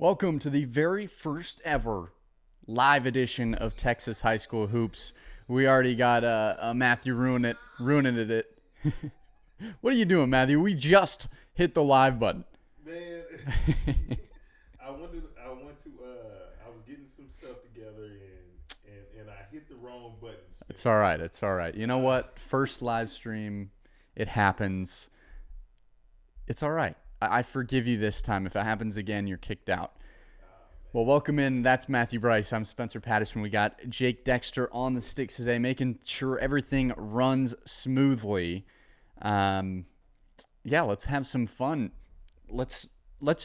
Welcome to the very first ever live edition of Texas High School Hoops. We already got Matthew ruining it. What are you doing, Matthew? We just hit the live button. Man, I was getting some stuff together and I hit the wrong buttons. It's all right. It's all right. You know what? First live stream, it happens. It's all right. I forgive you this time. If it happens again, you're kicked out. Well, welcome in. That's Matthew Bryce. I'm Spencer Patterson. We got Jake Dexter on the sticks today, making sure everything runs smoothly. Let's have some fun. Let's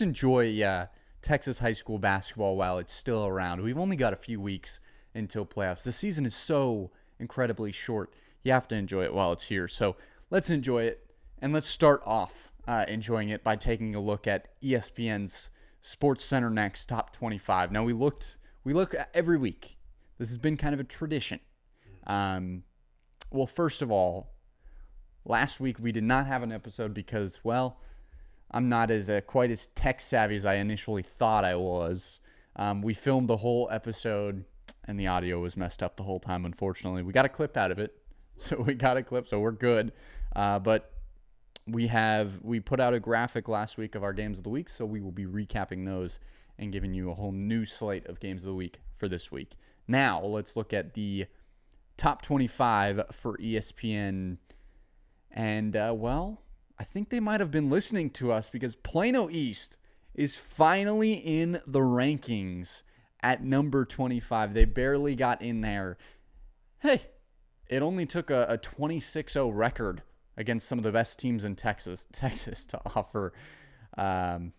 enjoy Texas high school basketball while it's still around. We've only got a few weeks until playoffs. The season is so incredibly short. You have to enjoy it while it's here. So let's enjoy it, and let's start off enjoying it by taking a look at ESPN's Sports Center Next Top 25. Now we look at every week. This has been kind of a tradition. Well, first of all, last week we did not have an episode because, well, I'm not as quite as tech savvy as I initially thought I was. We filmed the whole episode and the audio was messed up the whole time, unfortunately. We got a clip out of it, so we're good. But we put out a graphic last week of our games of the week, so we will be recapping those and giving you a whole new slate of games of the week for this week. Now, let's look at the top 25 for ESPN. And, I think they might have been listening to us because Plano East is finally in the rankings at number 25. They barely got in there. Hey, it only took a 26-0 record against some of the best teams in Texas to offer. That's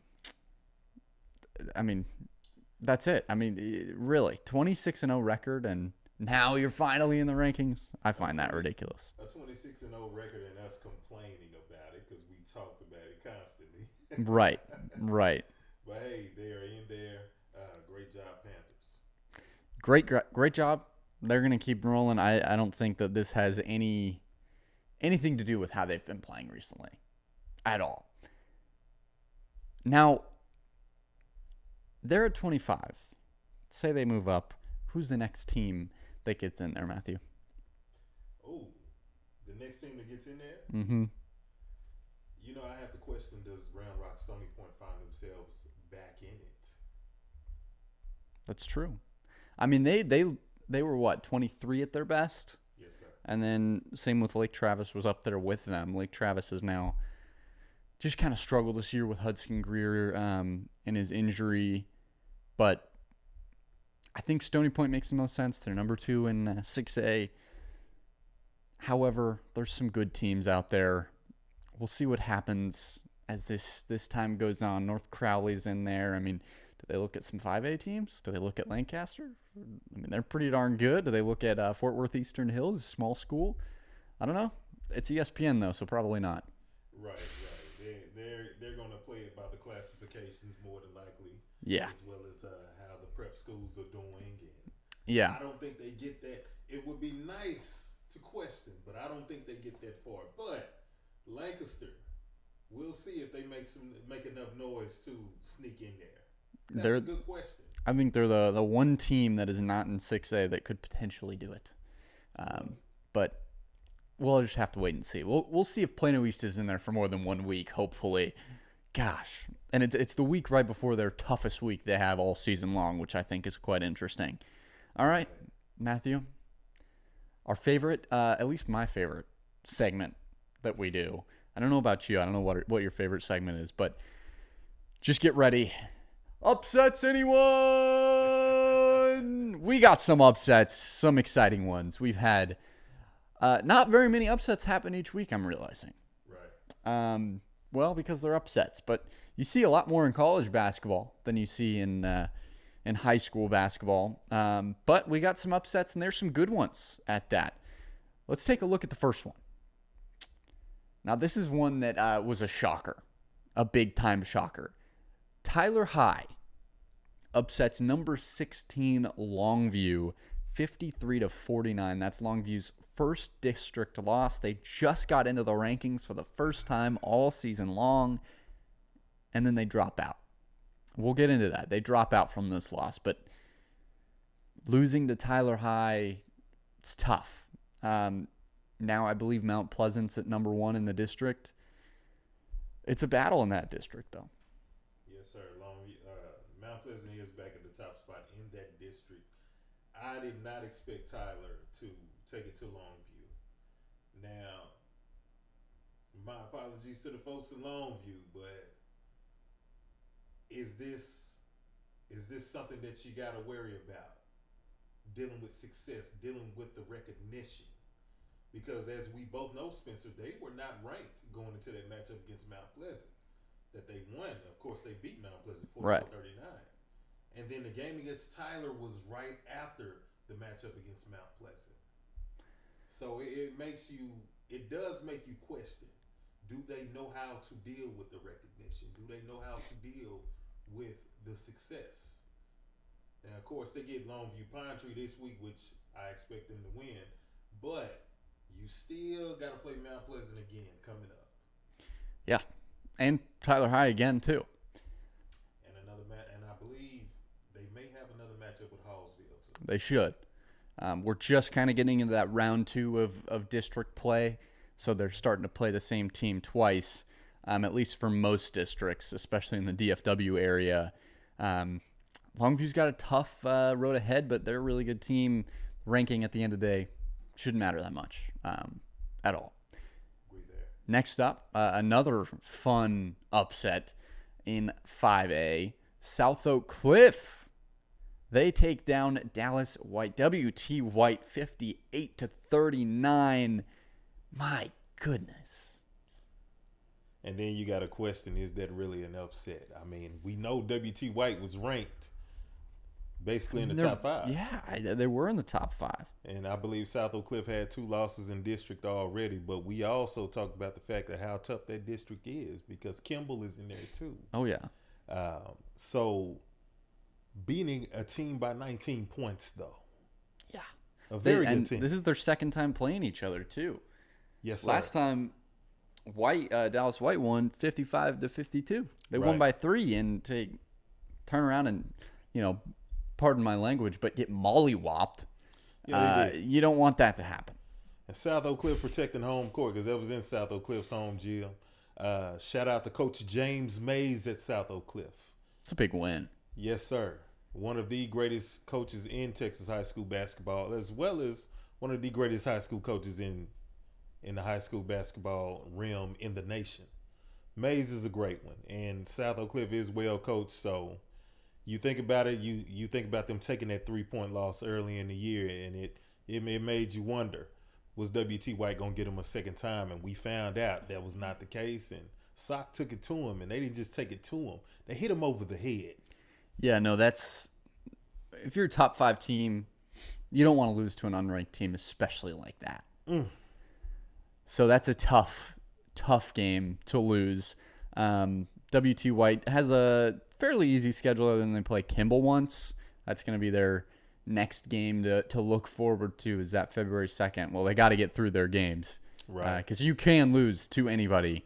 it. Really, 26-0 record, and now you're finally in the rankings. I find that ridiculous. A 26-0 record and us complaining about it because we talked about it constantly. Right. But hey, they are in there. Great job, Panthers. Great job. They're going to keep rolling. I don't think that this has anything to do with how they've been playing recently at all. Now, they're at 25. Say they move up. Who's the next team that gets in there, Matthew? Oh, the next team that gets in there? Mm-hmm. You know, I have to question, does Round Rock Stony Point find themselves back in it? That's true. They were, what, 23 at their best? Yes, sir. And then same with Lake Travis was up there with them. Lake Travis has now just kind of struggled this year with Hudson Greer and his injury. But I think Stony Point makes the most sense. They're number 2 in 6A. However, there's some good teams out there. We'll see what happens as this time goes on. North Crowley's in there. Do they look at some 5A teams? Do they look at Lancaster? They're pretty darn good. Do they look at Fort Worth Eastern Hills, a small school? I don't know. It's ESPN, though, so probably not. Right. They're going to play it by the classifications more than likely. Yeah. As well as how the prep schools are doing. And yeah. I don't think they get that. It would be nice to question, but I don't think they get that far. But Lancaster, we'll see if they make enough noise to sneak in there. That's a good question. I think they're the one team that is not in 6A that could potentially do it. But we'll just have to wait and see. We'll see if Plano East is in there for more than 1 week, hopefully. Gosh. And it's the week right before their toughest week they have all season long, which I think is quite interesting. All right, Matthew. Our favorite, at least my favorite segment that we do. I don't know about you. I don't know what your favorite segment is, but just get ready. Upsets anyone? We got some upsets, some exciting ones. We've had not very many upsets happen each week, I'm realizing. Right. Because they're upsets. But you see a lot more in college basketball than you see in high school basketball. But we got some upsets, and there's some good ones at that. Let's take a look at the first one. Now, this is one that was a shocker, a big-time shocker. Tyler High upsets number 16 Longview 53-49. That's Longview's first district loss. They just got into the rankings for the first time all season long, and then they drop out. We'll get into that. They drop out from this loss, but losing to Tyler High, it's tough. Now I believe Mount Pleasant's at number 1 in the district. It's a battle in that district, though. Yes, sir. Mount Pleasant is back at the top spot in that district. I did not expect Tyler to take it to Longview. Now, my apologies to the folks in Longview, but is this something that you got to worry about? Dealing with success, dealing with the recognition. Because as we both know, Spencer, they were not ranked going into that matchup against Mount Pleasant. That they won. Of course, they beat Mount Pleasant 44-39. And then the game against Tyler was right after the matchup against Mount Pleasant. So it does make you question. Do they know how to deal with the recognition? Do they know how to deal with the success? Now, of course, they get Longview Pine Tree this week, which I expect them to win. But you still got to play Mount Pleasant again coming up. Yeah, and Tyler High again, too. And I believe they may have another matchup with Hallsville, too. They should. We're just kind of getting into that round 2 of district play, so they're starting to play the same team twice, at least for most districts, especially in the DFW area. Longview's got a tough road ahead, but they're a really good team. Ranking at the end of the day shouldn't matter that much at all. Agree there. Next up, another fun upset in 5A. South Oak Cliff. They take down Dallas White. WT White 58-39. My goodness. And then you got to question, is that really an upset? I mean, we know WT White was ranked basically in the top 5. Yeah, they were in the top 5. And I believe South Oak Cliff had 2 losses in district already. But we also talked about the fact of how tough that district is because Kimball is in there too. Oh, yeah. So beating a team by 19 points, though. Yeah. A very good team. This is their second time playing each other, too. Yes, sir. Last time, Dallas White won 55-52. They won by 3, and to turn around and, pardon my language, but get mollywopped. Yeah, they did. You don't want that to happen. And South Oak Cliff protecting home court because that was in South Oak Cliff's home gym. Shout out to Coach James Mays at South Oak Cliff. It's a big win. Yes, sir. One of the greatest coaches in Texas high school basketball, as well as one of the greatest high school coaches in the high school basketball realm in the nation. Mays is a great one, and South Oak Cliff is well coached. So you think about it, you think about them taking that 3-point loss early in the year, and it made you wonder, was WT White gonna get him a second time? And we found out that was not the case, and Sock took it to him, and they didn't just take it to him; they hit him over the head. Yeah, no, if you're a top 5 team, you don't want to lose to an unranked team, especially like that. So that's a tough game to lose. WT White has a fairly easy schedule other than they play Kimball once. That's going to be their next game to look forward to, is that February 2nd. Well, they got to get through their games. Right. Because you can lose to anybody.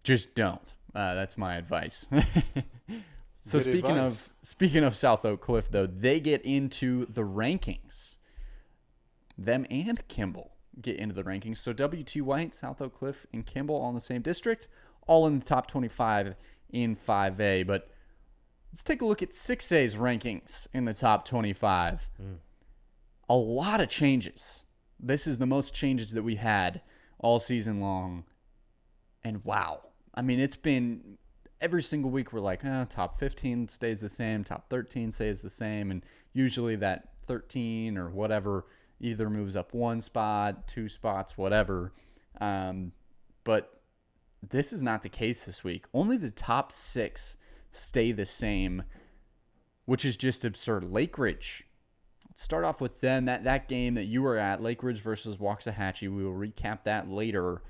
Just don't. That's my advice. So speaking of South Oak Cliff, though, they get into the rankings. Them and Kimball get into the rankings. So WT White, South Oak Cliff, and Kimball all in the same district, all in the top 25 in 5A. But let's take a look at 6A's rankings in the top 25. A lot of changes. This is the most changes that we had all season long. And wow. I mean, it's been every single week we're like, top 15 stays the same, top 13 stays the same. And usually that 13 or whatever either moves up 1 spot, 2 spots, whatever. But this is not the case this week. Only the top 6 stay the same, which is just absurd. Lake Ridge. Let's start off with them. That game that you were at, Lake Ridge versus Waxahachie. We will recap that later.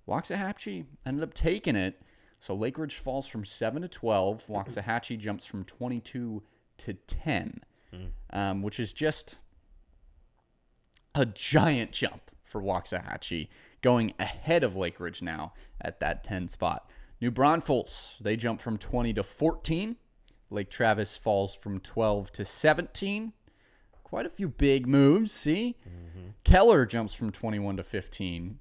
Waxahachie ended up taking it. So Lake Ridge falls from 7 to 12. Waxahachie jumps from 22 to 10, which is just a giant jump for Waxahachie, going ahead of Lake Ridge now at that 10 spot. New Braunfels, they jump from 20 to 14. Lake Travis falls from 12 to 17. Quite a few big moves, see? Keller jumps from 21 to 15.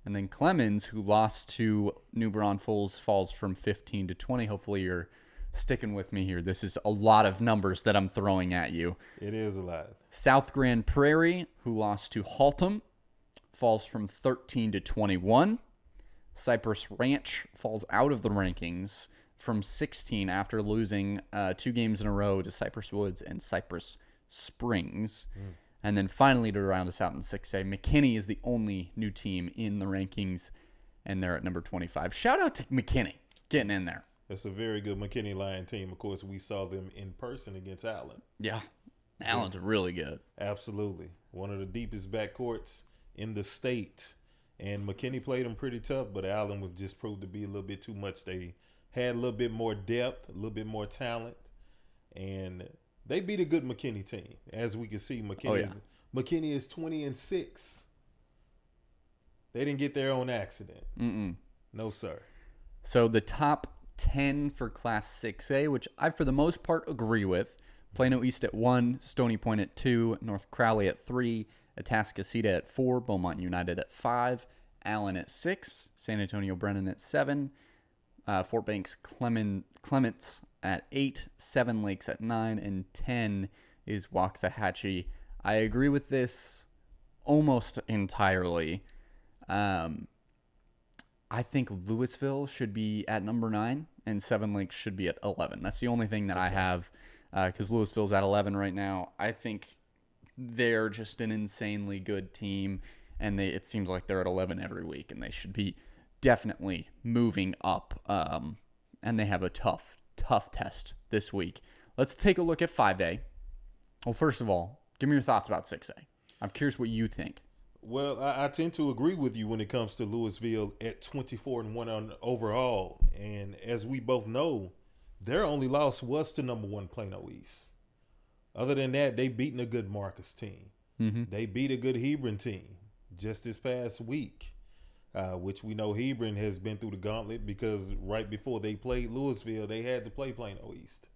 And then Clemens, who lost to New Braunfels, falls from 15 to 20. Hopefully you're sticking with me here. This is a lot of numbers that I'm throwing at you. It is a lot. South Grand Prairie, who lost to Haltom, falls from 13 to 21. Cypress Ranch falls out of the rankings from 16 after losing 2 games in a row to Cypress Woods and Cypress Springs. And then finally, to round us out in 6A, McKinney is the only new team in the rankings, and they're at number 25. Shout out to McKinney getting in there. That's a very good McKinney Lion team. Of course, we saw them in person against Allen. Yeah. Allen's really good. Absolutely. One of the deepest backcourts in the state. And McKinney played them pretty tough, but Allen was just proved to be a little bit too much. They had a little bit more depth, a little bit more talent, and they beat a good McKinney team. As we can see, McKinney is 20-6. They didn't get there on accident. No, sir. So the top 10 for Class 6A, which I, for the most part, agree with. Plano East at 1, Stony Point at 2, North Crowley at 3, Atascocita at 4, Beaumont United at 5, Allen at 6, San Antonio Brennan at 7, Fort Banks Clements at 8, Seven Lakes at 9, and 10 is Waxahachie. I agree with this almost entirely. I think Louisville should be at number 9, and Seven Lakes should be at 11. That's the only thing that I have, because Louisville's at 11 right now. I think they're just an insanely good team, and it seems like they're at 11 every week, and they should be definitely moving up. And they have a tough test this week. Let's take a look at 5A. Well, first of all, give me your thoughts about 6A. I'm curious what you think. Well, I tend to agree with you when it comes to Louisville at 24-1 on overall. And as we both know, their only loss was to number 1 Plano East. Other than that, they beaten a good Marcus team. They beat a good Hebron team just this past week, which we know Hebron has been through the gauntlet because right before they played Louisville, they had to play Plano East.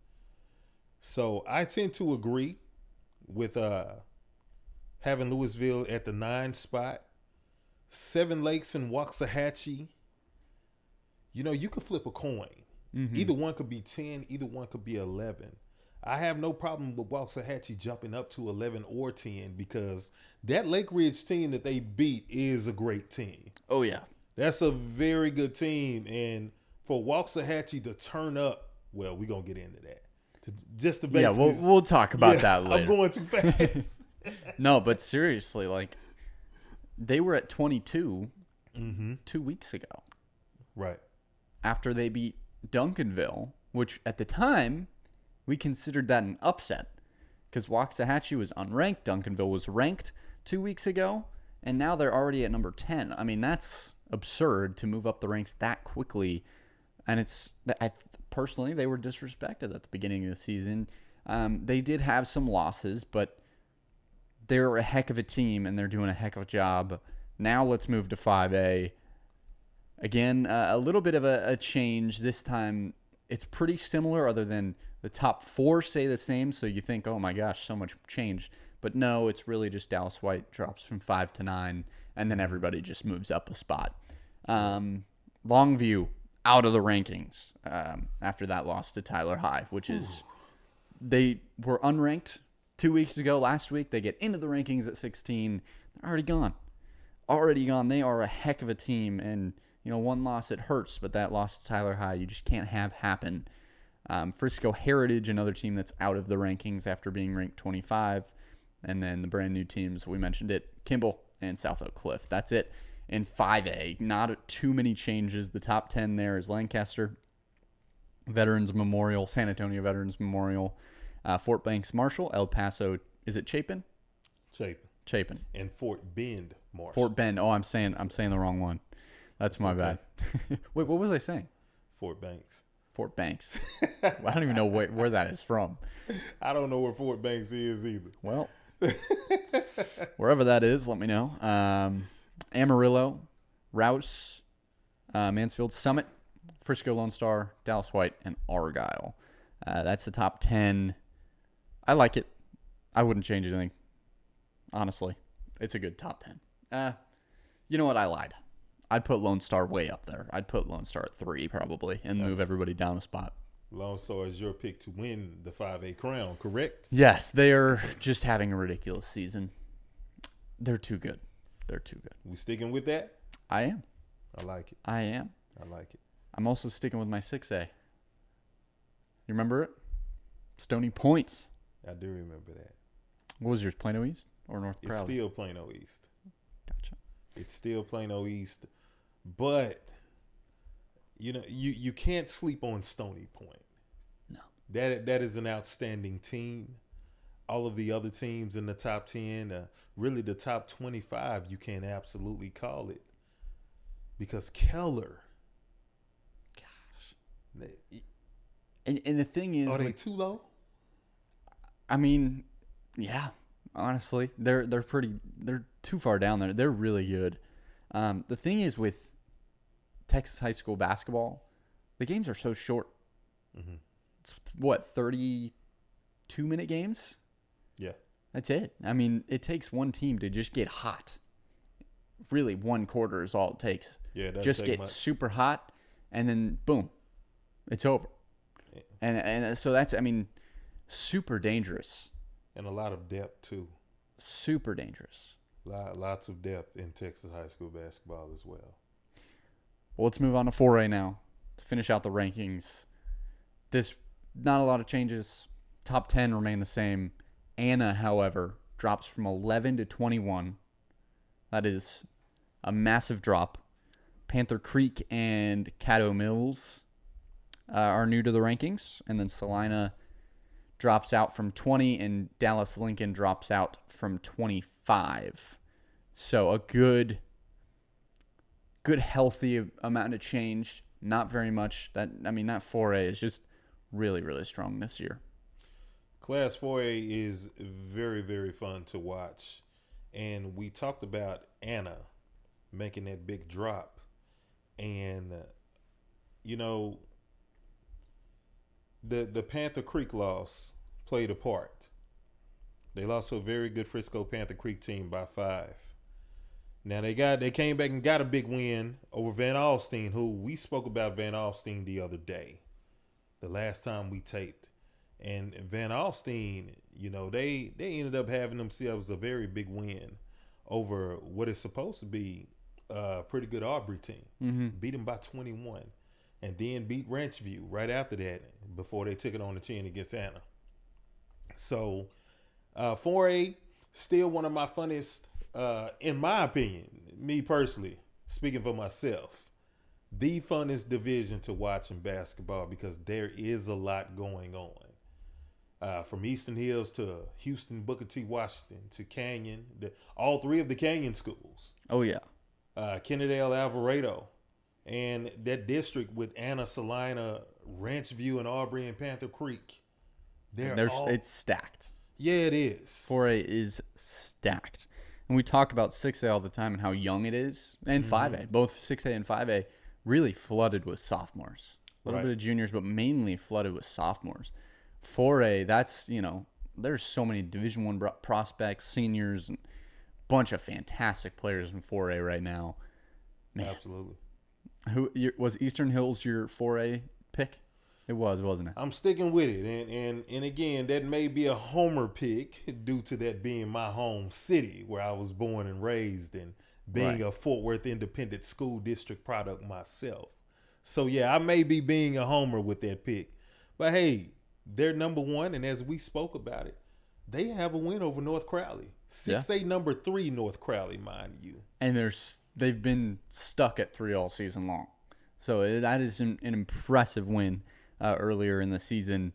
So I tend to agree with having Louisville at the 9 spot. Seven Lakes and Waxahachie. You know, you could flip a coin. Either one could be 10, either one could be 11. I have no problem with Waxahachie jumping up to 11 or 10 because that Lake Ridge team that they beat is a great team. Oh, yeah. That's a very good team. And for Waxahachie to turn up, well, we're going to get into that. Just to basically, yeah, we'll talk about that later. I'm going too fast. No, but seriously, like, they were at 22 2 weeks ago. Right. After they beat Duncanville, which at the time, we considered that an upset because Waxahachie was unranked. Duncanville was ranked 2 weeks ago, and now they're already at number 10. I mean, that's absurd to move up the ranks that quickly. And personally, they were disrespected at the beginning of the season. They did have some losses, but they're a heck of a team, and they're doing a heck of a job. Now let's move to 5A. Again, a little bit of a change. This time, it's pretty similar other than the top 4 stay the same, so you think, oh my gosh, so much changed. But no, it's really just Dallas White drops from 5 to 9, and then everybody just moves up a spot. Longview out of the rankings after that loss to Tyler High, which is they were unranked 2 weeks ago. Last week, they get into the rankings at 16. They're already gone. They are a heck of a team, and one loss, it hurts, but that loss to Tyler High, you just can't have happen. Frisco Heritage, another team that's out of the rankings after being ranked 25. And then the brand new teams, we mentioned it, Kimball and South Oak Cliff. That's it in 5A. Not too many changes. The top 10 there is Lancaster, Veterans Memorial, San Antonio Veterans Memorial, Fort Banks Marshall, El Paso, is it Chapin? Chapin. And Fort Bend Marshall. Fort Bend. Oh, I'm saying the wrong one. That's my bad. Wait, what was I saying? Fort Banks. Fort Banks. I don't even know where that is from. I don't know where Fort Banks is either. Well, wherever that is, let me know. Amarillo, Rouse, Mansfield, Summit, Frisco Lone Star, Dallas White, and Argyle. That's the top 10. I like it. I wouldn't change anything. Honestly, it's a good top 10. You know what? I lied. I'd put Lone Star way up there. I'd put Lone Star at 3 probably and move everybody down a spot. Lone Star is your pick to win the 5A crown, correct? Yes, they are just having a ridiculous season. They're too good. They're too good. We sticking with that? I am. I like it. I am. I like it. I'm also sticking with my 6A. You remember it? Stony Point. I do remember that. What was yours, Plano East or North It's Crowley? still Plano East. Gotcha. It's still Plano East. But, you know, you can't sleep on Stony Point. No. That is an outstanding team. All of the other teams in the top 10, really the top 25, you can absolutely call it. Because Keller. Gosh. And the thing is, Are they too low? I mean, yeah, honestly, they're too far down there. They're really good. The thing is with Texas high school basketball, the games are so short. Mm-hmm. It's what, 32-minute games? Yeah. That's it. I mean, it takes one team to just get hot. Really, one quarter is all it takes. Yeah, it doesn't Just take get much. super hot, and then boom, it's over. Yeah. And so that's, I mean, super dangerous. And a lot of depth, too. Super dangerous. Lots of depth in Texas high school basketball as well. Well, let's move on to 4A now to finish out the rankings. Not a lot of changes. Top 10 remain the same. Anna, however, drops from 11 to 21. That is a massive drop. Panther Creek and Caddo Mills are new to the rankings. And then Salina drops out from 20 and Dallas Lincoln drops out from 25. So a good healthy amount of change. Not very much. That 4A is just really, really strong this year. Class 4A is very, very fun to watch. And we talked about Anna making that big drop. And, you know, the Panther Creek loss played a part. They lost to a very good Frisco Panther Creek team by 5. Now they came back and got a big win over Van Alstyne, who we spoke about Van Alstyne the other day, the last time we taped. And Van Alstyne, you know, they ended up having themselves a very big win over what is supposed to be a pretty good Aubrey team. Mm-hmm. Beat them by 21. And then beat Ranchview right after that before they took it on the chin against Anna. So 4A, still one of my funnest, in my opinion, me personally, speaking for myself, the funnest division to watch in basketball because there is a lot going on. From Eastern Hills to Houston, Booker T. Washington to Canyon, all 3 of the Canyon schools. Oh, yeah. Kennedale, Alvarado, and that district with Anna, Salina, Ranchview, and Aubrey and Panther Creek. It's stacked. Yeah, it is. 4A is stacked. And we talk about 6A all the time and how young it is. And 5A, both 6A and 5A, really flooded with sophomores. A little bit of juniors, but mainly flooded with sophomores. 4A, that's, you know, there's so many Division I prospects, seniors, and a bunch of fantastic players in 4A right now. Man. Absolutely. Was Eastern Hills your 4A pick? It was, wasn't it? I'm sticking with it. And again, that may be a homer pick due to that being my home city where I was born and raised and being a Fort Worth Independent School District product myself. So, yeah, I may be being a homer with that pick. But, hey, they're number 1, and as we spoke about it, they have a win over North Crowley. 6A number 3 North Crowley, mind you. And they've been stuck at 3 all season long. So that is an impressive win earlier in the season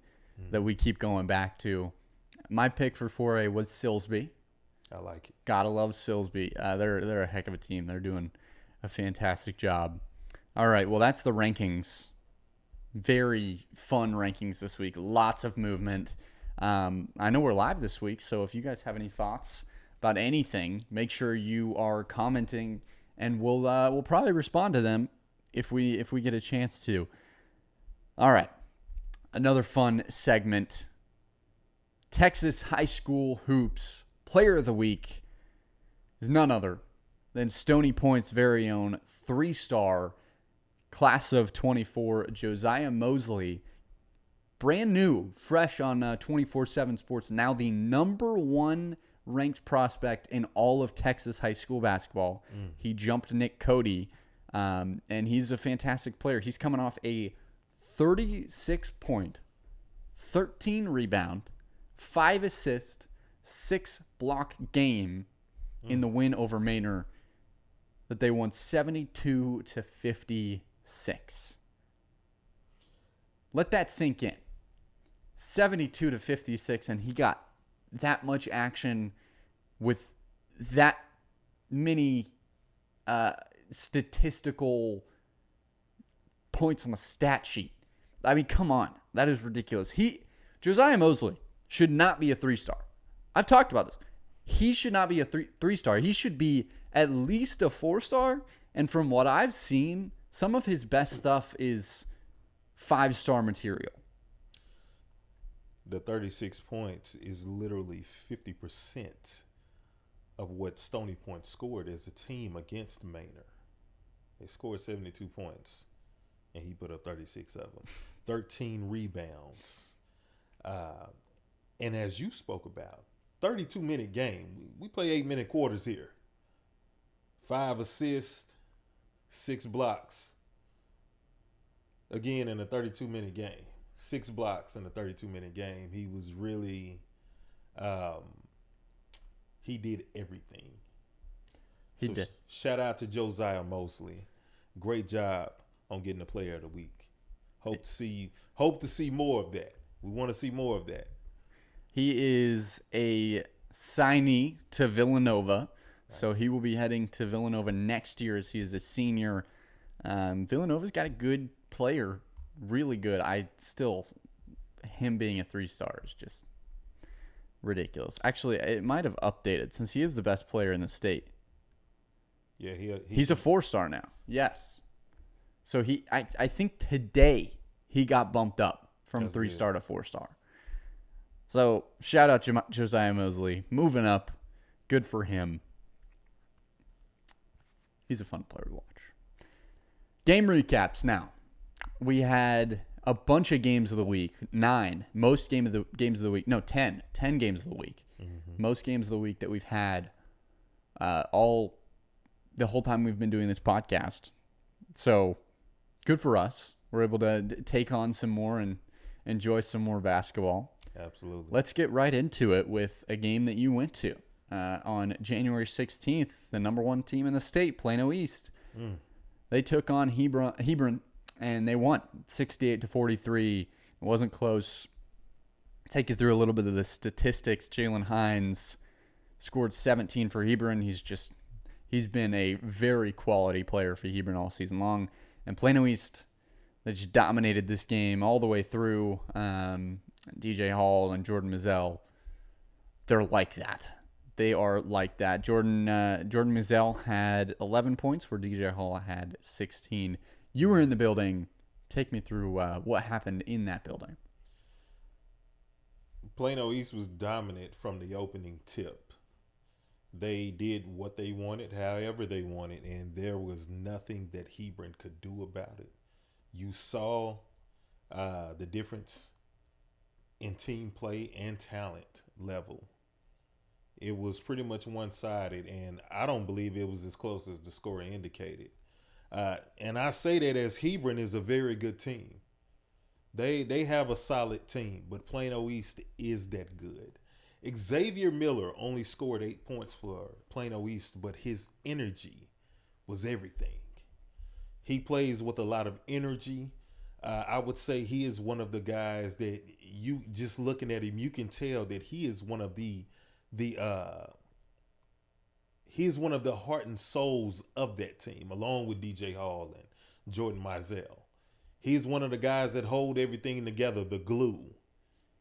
that we keep going back to. My pick for 4A was Silsbee. I like it. Gotta love Silsbee. They're a heck of a team. They're doing a fantastic job. All right, well, that's the rankings. Very fun rankings this week. Lots of movement. I know we're live this week, so if you guys have any thoughts about anything, make sure you are commenting, and we'll probably respond to them if we get a chance to. All right. Another fun segment. Texas High School Hoops Player of the Week is none other than Stony Point's very own 3-star class of 24, Josiah Mosley. Brand new, fresh on 24/7 Sports, now the number 1 ranked prospect in all of Texas high school basketball. He jumped Nick Cody, and he's a fantastic player. He's coming off a 36-point, 13 rebound, 5 assist, 6 block game in the win over Manor that they won 72-56. Let that sink in. 72-56, and he got that much action with that many statistical points on the stat sheet. I mean, come on. That is ridiculous. Josiah Mosley should not be a 3-star. I've talked about this. He should not be a 3-star. He should be at least a 4-star. And from what I've seen, some of his best stuff is 5-star material. The 36 points is literally 50% of what Stony Point scored as a team against Manor. They scored 72 points, and he put up 36 of them. 13 rebounds. And as you spoke about, 32-minute game. We play 8-minute quarters here. 5 assists, 6 blocks. Again, in a 32-minute game. 6 blocks in a 32-minute game. He was really, he did everything. He did. Shout out to Josiah Mosley. Great job on getting the Player of the Week. Hope to see more of that. We want to see more of that. He is a signee to Villanova, Nice. so he will be heading to Villanova next year as he is a senior. Villanova's got a good player, really good. Him being a 3-star is just ridiculous. Actually, it might have updated since he is the best player in the state. Yeah, He's a 4-star now. Yes. So I think today he got bumped up from 3-star to 4-star. So shout out Josiah Mosley. Moving up. Good for him. He's a fun player to watch. Game recaps now. We had a bunch of games of the week. 9. Most games of the week. No, 10. 10 games of the week. Mm-hmm. Most games of the week that we've had the whole time we've been doing this podcast. So good for us. We're able to take on some more and enjoy some more basketball. Absolutely. Let's get right into it with a game that you went to on January 16th. The number 1 team in the state, Plano East. They took on Hebron, and they won 68-43. It wasn't close. Take you through a little bit of the statistics. Jalen Hines scored 17 for Hebron. He's been a very quality player for Hebron all season long. And Plano East, they just dominated this game all the way through. DJ Hall and Jordan Mizell, they're like that. They are like that. Jordan Mizell had 11 points, where DJ Hall had 16. You were in the building. Take me through what happened in that building. Plano East was dominant from the opening tip. They did what they wanted, however they wanted, and there was nothing that Hebron could do about it. You saw the difference in team play and talent level. It was pretty much one-sided, and I don't believe it was as close as the score indicated. And I say that as Hebron is a very good team. They have a solid team, but Plano East is that good. Xavier Miller only scored 8 points for Plano East, but his energy was everything. He plays with a lot of energy. I would say he is one of the guys that you just looking at him, you can tell that he is one of he's one of the heart and souls of that team, along with DJ Hall and Jordan Mizell. He's one of the guys that hold everything together, the glue.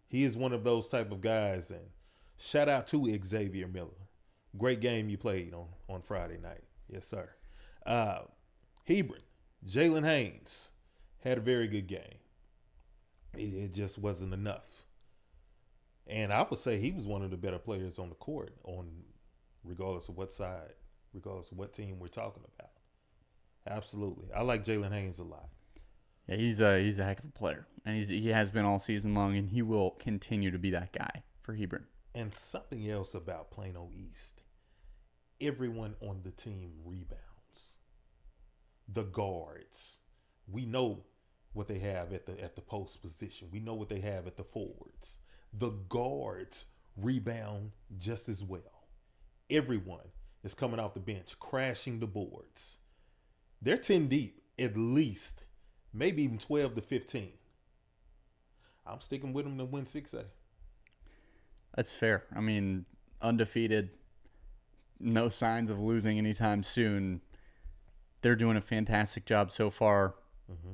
He is one of those type of guys, and shout out to Xavier Miller. Great game you played on Friday night. Yes, sir. Hebron, Jalen Haynes had a very good game. It just wasn't enough. And I would say he was one of the better players on the court, on regardless of what side, regardless of what team we're talking about. Absolutely, I like Jalen Haynes a lot. Yeah, he's a heck of a player, and he has been all season long, and he will continue to be that guy for Hebron. And something else about Plano East, everyone on the team rebounds. The guards, we know what they have at the post position. We know what they have at the forwards. The guards rebound just as well. Everyone is coming off the bench, crashing the boards. They're 10 deep, at least, maybe even 12 to 15. I'm sticking with them to win 6A. That's fair. I mean, undefeated, no signs of losing anytime soon. They're doing a fantastic job so far. Mm-hmm.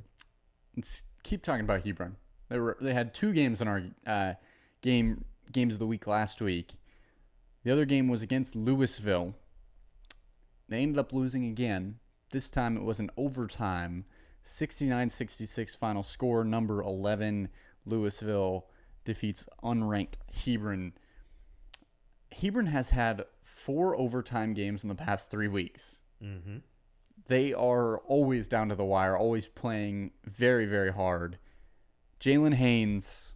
Let's keep talking about Hebron. They had 2 games in our games of the week last week. The other game was against Louisville. They ended up losing again. This time it was an overtime, 69-66 final score. Number 11, Louisville defeats unranked Hebron. Hebron has had 4 overtime games in the past 3 weeks. Mm-hmm. They are always down to the wire, always playing very, very hard. Jalen Haynes,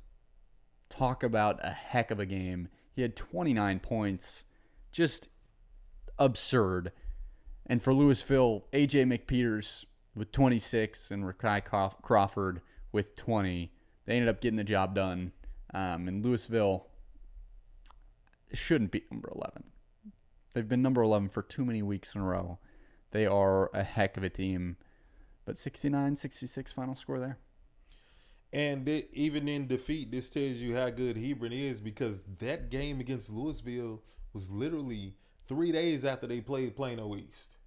talk about a heck of a game. He had 29 points. Just absurd. And for Louisville, A.J. McPeters with 26 and Rakai Crawford with 20. They ended up getting the job done. And Louisville shouldn't be number 11. They've been number 11 for too many weeks in a row. They are a heck of a team. But 69-66 final score there. And even in defeat, this tells you how good Hebron is, because that game against Louisville was literally 3 days after they played Plano East,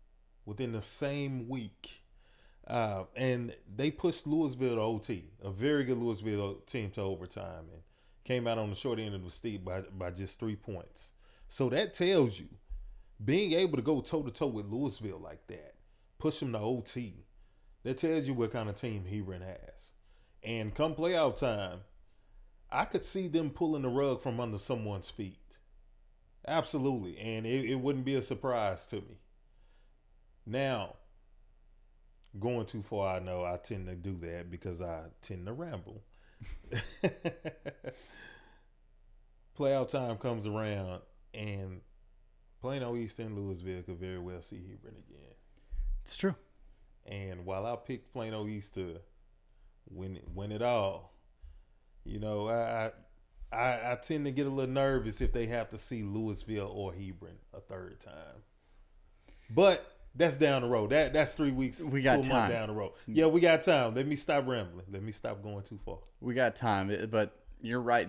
within the same week. And they pushed Louisville to OT, a very good Louisville team, to overtime, and came out on the short end of the stick by just 3 points. So that tells you, being able to go toe-to-toe with Louisville like that, push them to OT, that tells you what kind of team Hebron has. And come playoff time, I could see them pulling the rug from under someone's feet. Absolutely. And it wouldn't be a surprise to me. Now, going too far, I know I tend to do that because I tend to ramble. Playoff time comes around, and Plano East and Louisville could very well see Hebron again. It's true. And while I picked Plano East to win it all, you know, I tend to get a little nervous if they have to see Louisville or Hebron a third time. But that's down the road. That's 3 weeks. We got to a time. month down the road. Yeah, we got time. Let me stop rambling. Let me stop going too far. We got time, but you're right.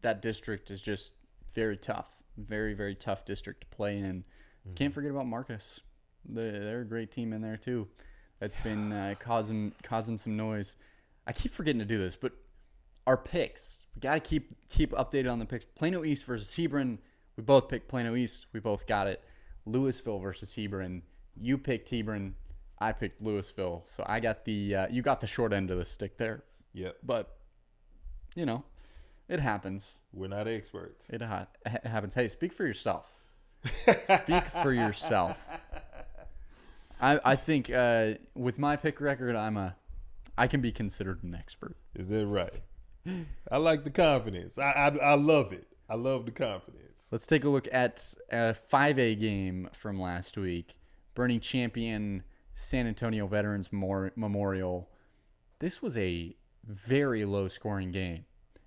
That district is just very tough. Very, very tough district to play in. Mm-hmm. Can't forget about Marcus. They're a great team in there too. That's been causing some noise. I keep forgetting to do this, but our picks. We got to keep updated on the picks. Plano East versus Hebron. We both picked Plano East. We both got it. Louisville versus Hebron. You picked Hebron. I picked Louisville. So I got you got the short end of the stick there. Yep. But, you know, it happens. We're not experts. It happens. Hey, speak for yourself. Speak for yourself. I think with my pick record, I can be considered an expert. Is that right? I like the confidence. I love it. I love the confidence. Let's take a look at a 5A game from last week. Bernie Champion, San Antonio Veterans Memorial. This was a very low-scoring game.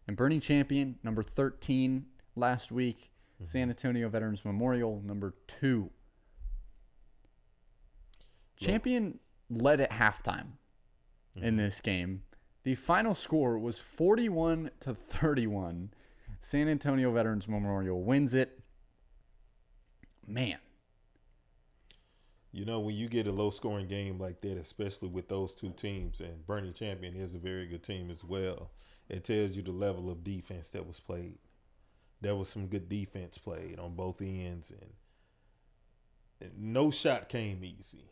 And Bernie Champion, number 13 last week. Mm-hmm. San Antonio Veterans Memorial, number 2. Champion led at halftime in this game. The final score was 41-31. San Antonio Veterans Memorial wins it. Man. You know, when you get a low-scoring game like that, especially with those two teams, and Bernie Champion is a very good team as well, it tells you the level of defense that was played. There was some good defense played on both ends, and no shot came easy.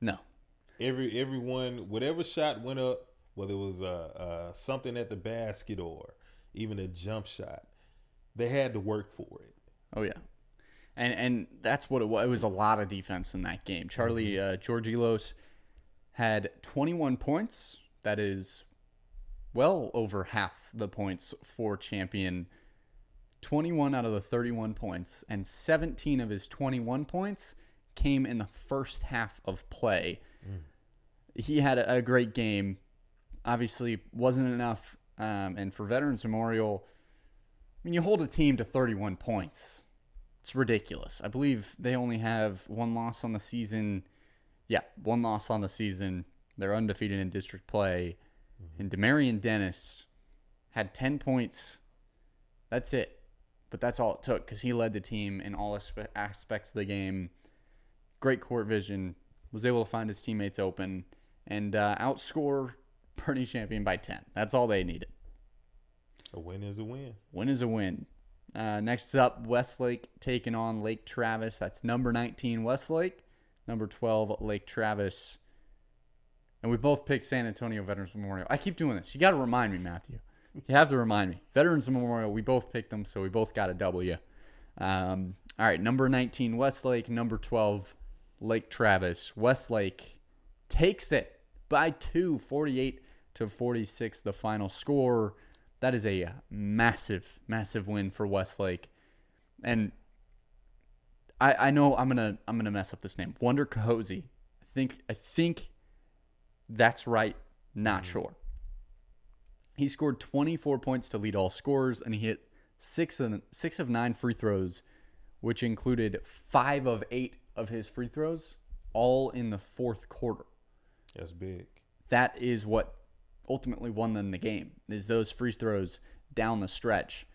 No. Everyone, whatever shot went up whether it was something at the basket or even a jump shot. They had to work for it. Oh yeah, and that's what it was. It was a lot of defense in that game. Charlie Georgilos had 21 points. That is well over half the points for Champion. 21 out of the 31 points, and 17 of his 21 points came in the first half of play. He had a great game. Obviously, wasn't enough. And for Veterans Memorial, I mean, you hold a team to 31 points. It's ridiculous. I believe they only have one loss on the season. Yeah, one loss on the season. They're undefeated in district play. And Demarion Dennis had 10 points. That's it. But that's all it took because he led the team in all aspects of the game. Great court vision. Was able to find his teammates open and outscore Bernie Champion by 10. That's all they needed. A win is a win. Win is a win. Next up, Westlake taking on Lake Travis. That's number 19, Westlake. Number 12, Lake Travis. And we both picked San Antonio Veterans Memorial. I keep doing this. You got to remind me, Matthew. You have to remind me. Veterans Memorial, we both picked them, so we both got a W. All right, number 19, Westlake. Number 12, Lake Travis. Westlake takes it by 2, 48-46, the final score. That is a massive, massive win for Westlake. And I know I'm gonna mess up this name. Wonder Cahosi. I think that's right. Not sure. He scored 24 points to lead all scorers, and he hit 6 of 9 free throws, which included 5 of 8 of his free throws, all in the fourth quarter. That's big. That is what ultimately won them the game, is those free throws down the stretch.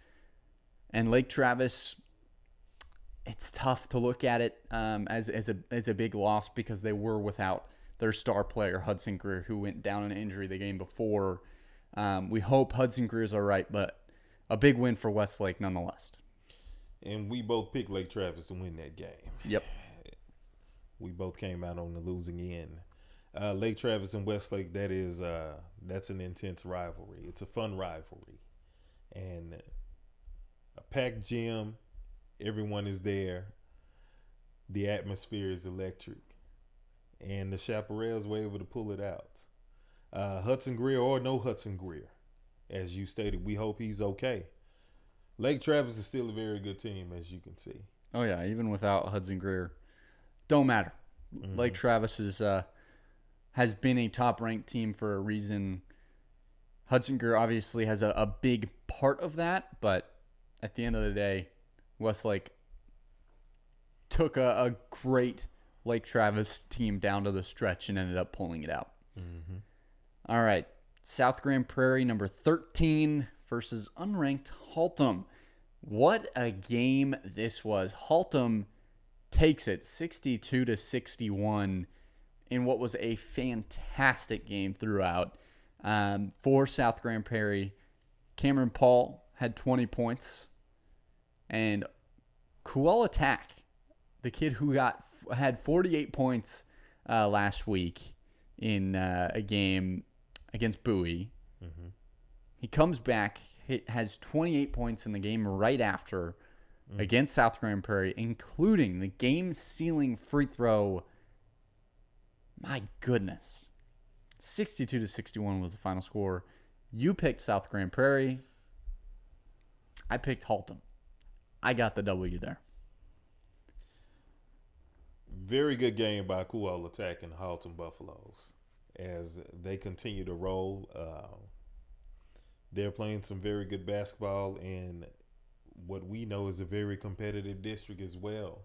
And Lake Travis, it's tough to look at it as a big loss because they were without their star player, Hudson Greer, who went down in injury the game before. We hope Hudson Greer's all right, but a big win for Westlake nonetheless. And we both picked Lake Travis to win that game. Yep. We both came out on the losing end. Lake Travis and Westlake, that's an intense rivalry. It's a fun rivalry. And a packed gym, everyone is there. The atmosphere is electric. And the Chaparrals were able to pull it out. Hudson Greer or no Hudson Greer, as you stated, we hope he's okay. Lake Travis is still a very good team, as you can see. Oh, yeah, even without Hudson Greer. Don't matter. Lake Travis has been a top-ranked team for a reason. Hudson Greer obviously has a big part of that, but at the end of the day, Westlake took a great Lake Travis team down to the stretch and ended up pulling it out. All right, South Grand Prairie, number 13 versus unranked Haltom. What a game this was. Haltom takes it 62-61 in what was a fantastic game throughout. For South Grand Prairie, Cameron Paul had 20 points. And Kuala Tak, the kid who had 48 points last week in a game against Bowie. He comes back, has 28 points in the game right after against South Grand Prairie, including the game-sealing free throw. My goodness. 62-61 was the final score. You picked South Grand Prairie. I picked Haltom. I got the W there. Very good game by Kuala Tak and Haltom Buffaloes as they continue to roll. They're playing some very good basketball in what we know is a very competitive district as well.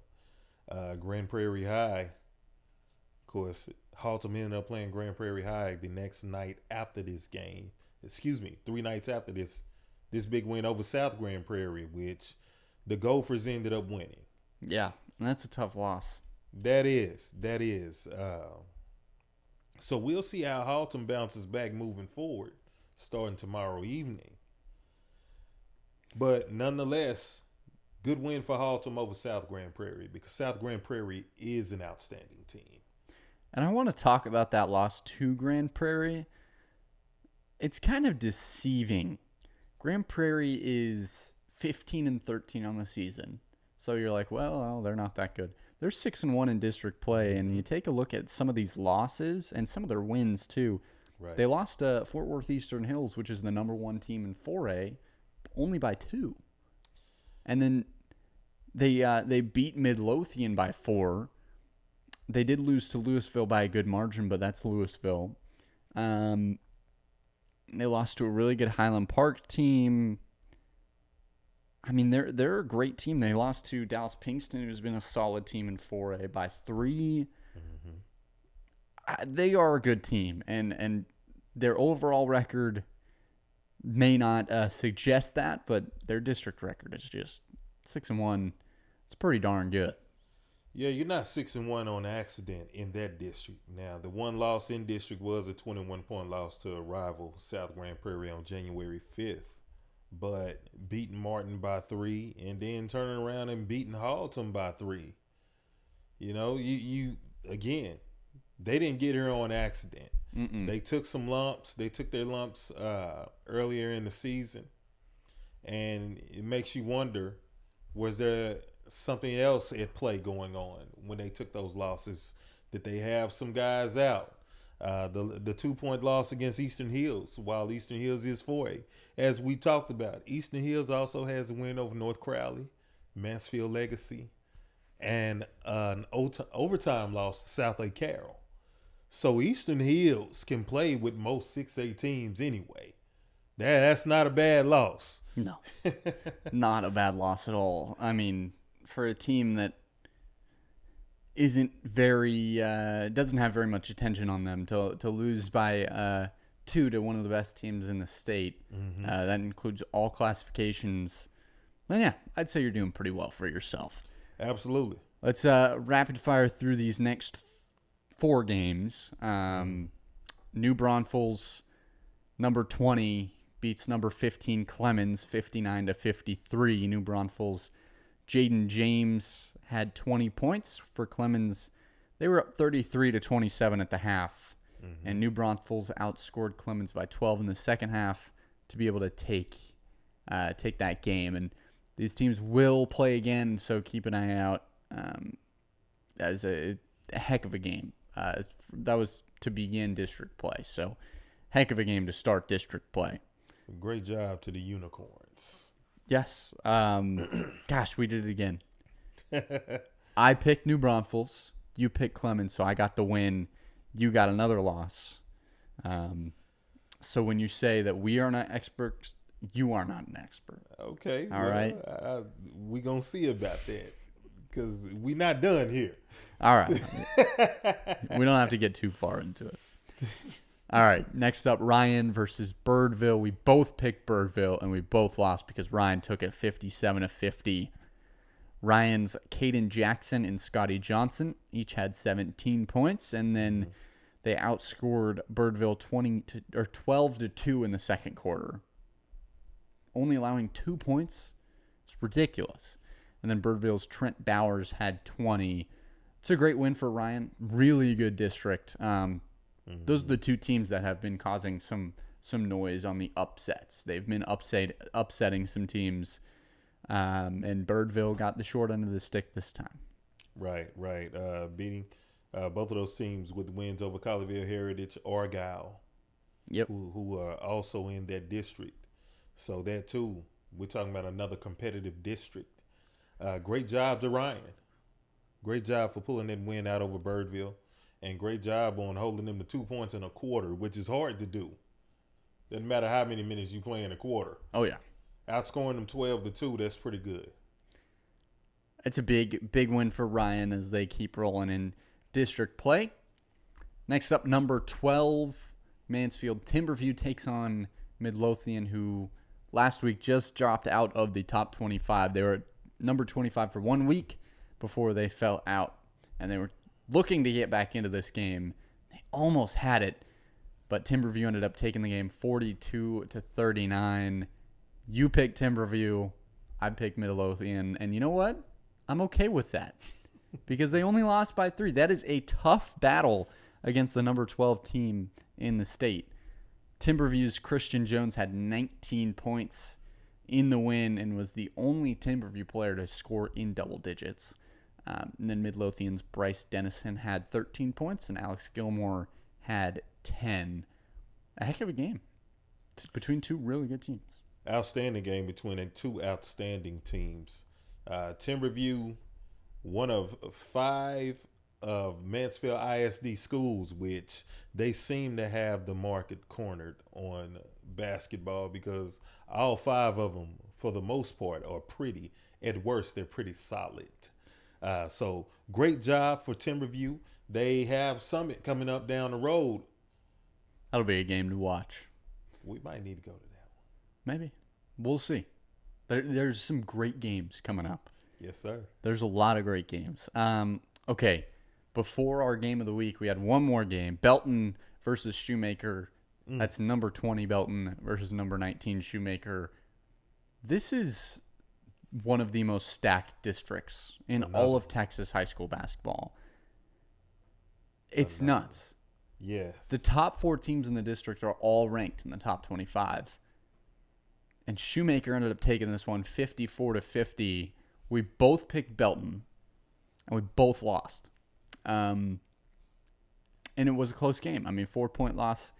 Grand Prairie High, of course, Haltom ended up playing Grand Prairie High the next night after this game. 3 nights after this big win over South Grand Prairie, which the Gophers ended up winning. Yeah, that's a tough loss. That is. So we'll see how Haltom bounces back moving forward, starting tomorrow evening. But nonetheless, good win for Haltom over South Grand Prairie because South Grand Prairie is an outstanding team. And I want to talk about that loss to Grand Prairie. it's kind of deceiving. Grand Prairie is 15-13 on the season. So you're like, well, they're not that good. They're 6-1 in district play, and you take a look at some of these losses and some of their wins too. Right. They lost to Fort Worth Eastern Hills, which is the number 1 team in 4A, only by 2. And then they beat Midlothian by 4. They did lose to Louisville by a good margin, but that's Louisville. They lost to a really good Highland Park team. I mean, they're a great team. They lost to Dallas Pinkston, who's been a solid team in 4A, by 3. They are a good team, and their overall record may not suggest that, but their district record is just 6-1. It's pretty darn good. Yeah, you're not 6-1 on accident in that district. Now, the one loss in district was a 21-point loss to a rival, South Grand Prairie, on January 5th. But beating Martin by 3 and then turning around and beating Halton by 3. You know, you again, they didn't get here on accident. They took some lumps. They took their lumps earlier in the season. And it makes you wonder, was there something else at play going on when they took those losses? Did they have some guys out? The 2-point loss against Eastern Hills, while Eastern Hills is 4A. As we talked about, Eastern Hills also has a win over North Crowley, Mansfield Legacy, and an overtime loss to South Lake Carroll. So Eastern Hills can play with most 6A teams anyway. That's not a bad loss. No, not a bad loss at all. I mean, for a team that isn't very doesn't have very much attention on them, to lose by 2 to one of the best teams in the state, that includes all classifications. Then yeah, I'd say you're doing pretty well for yourself. Absolutely. Let's rapid fire through these next 4 games. New Braunfels, number 20, beats number 15 Clemens 59-53. New Braunfels, Jaden James had 20 points for Clemens. They were up 33-27 at the half, and New Braunfels outscored Clemens by 12 in the second half to be able to take that game. And these teams will play again, so keep an eye out. That is a heck of a game. That was to begin district play, so heck of a game to start district play. Great job to the Unicorns. Yes. Gosh, we did it again. I picked New Braunfels. You picked Clemens, so I got the win. You got another loss. So when you say that we are not experts, you are not an expert. Okay. All right. We going to see about that because we not done here. All right. We don't have to get too far into it. All right, next up, Ryan versus Birdville. We both picked Birdville, and we both lost because Ryan took it 57-50. Ryan's Caden Jackson and Scotty Johnson each had 17 points, and then they outscored Birdville 12-2 in the second quarter. Only allowing 2 points? It's ridiculous. And then Birdville's Trent Bowers had 20. It's a great win for Ryan. Really good district. Those are the 2 teams that have been causing some noise on the upsets. They've been upsetting some teams, and Birdville got the short end of the stick this time. Right. Beating both of those teams with wins over Colleyville Heritage, Argyle, Yep. who are also in that district. So that too, we're talking about another competitive district. Great job to Ryan. Great job for pulling that win out over Birdville. And great job on holding them to 2 points in a quarter, which is hard to do. Doesn't matter how many minutes you play in a quarter. Oh, yeah. Outscoring them 12-2, that's pretty good. It's a big win for Ryan as they keep rolling in district play. Next up, number 12, Mansfield Timberview takes on Midlothian, who last week just dropped out of the top 25. They were at number 25 for 1 week before they fell out, and they were looking to get back into this game. They almost had it, but Timberview ended up taking the game 42-39. You picked Timberview. I picked Midlothian. And you know what? I'm okay with that because they only lost by 3. That is a tough battle against the number 12 team in the state. Timberview's Christian Jones had 19 points in the win and was the only Timberview player to score in double digits. And then Midlothian's Bryce Dennison had 13 points and Alex Gilmore had 10. A heck of a game between two really good teams. Outstanding game between two outstanding teams. Timberview, one of 5 of Mansfield ISD schools, which they seem to have the market cornered on basketball because all 5 of them, for the most part, are pretty. At worst, they're pretty solid. So great job for Timberview. They have Summit coming up down the road. That'll be a game to watch. We might need to go to that one. Maybe. We'll see. There's some great games coming up. Yes, sir. There's a lot of great games. Okay. Before our game of the week, we had one more game. Belton versus Shoemaker. That's number 20 Belton versus number 19 Shoemaker. This is one of the most stacked districts in all of Texas high school basketball. It's nuts. Yes. The top 4 teams in the district are all ranked in the top 25. And Shoemaker ended up taking this one 54-50. We both picked Belton, and we both lost. And it was a close game. I mean, 4-point loss.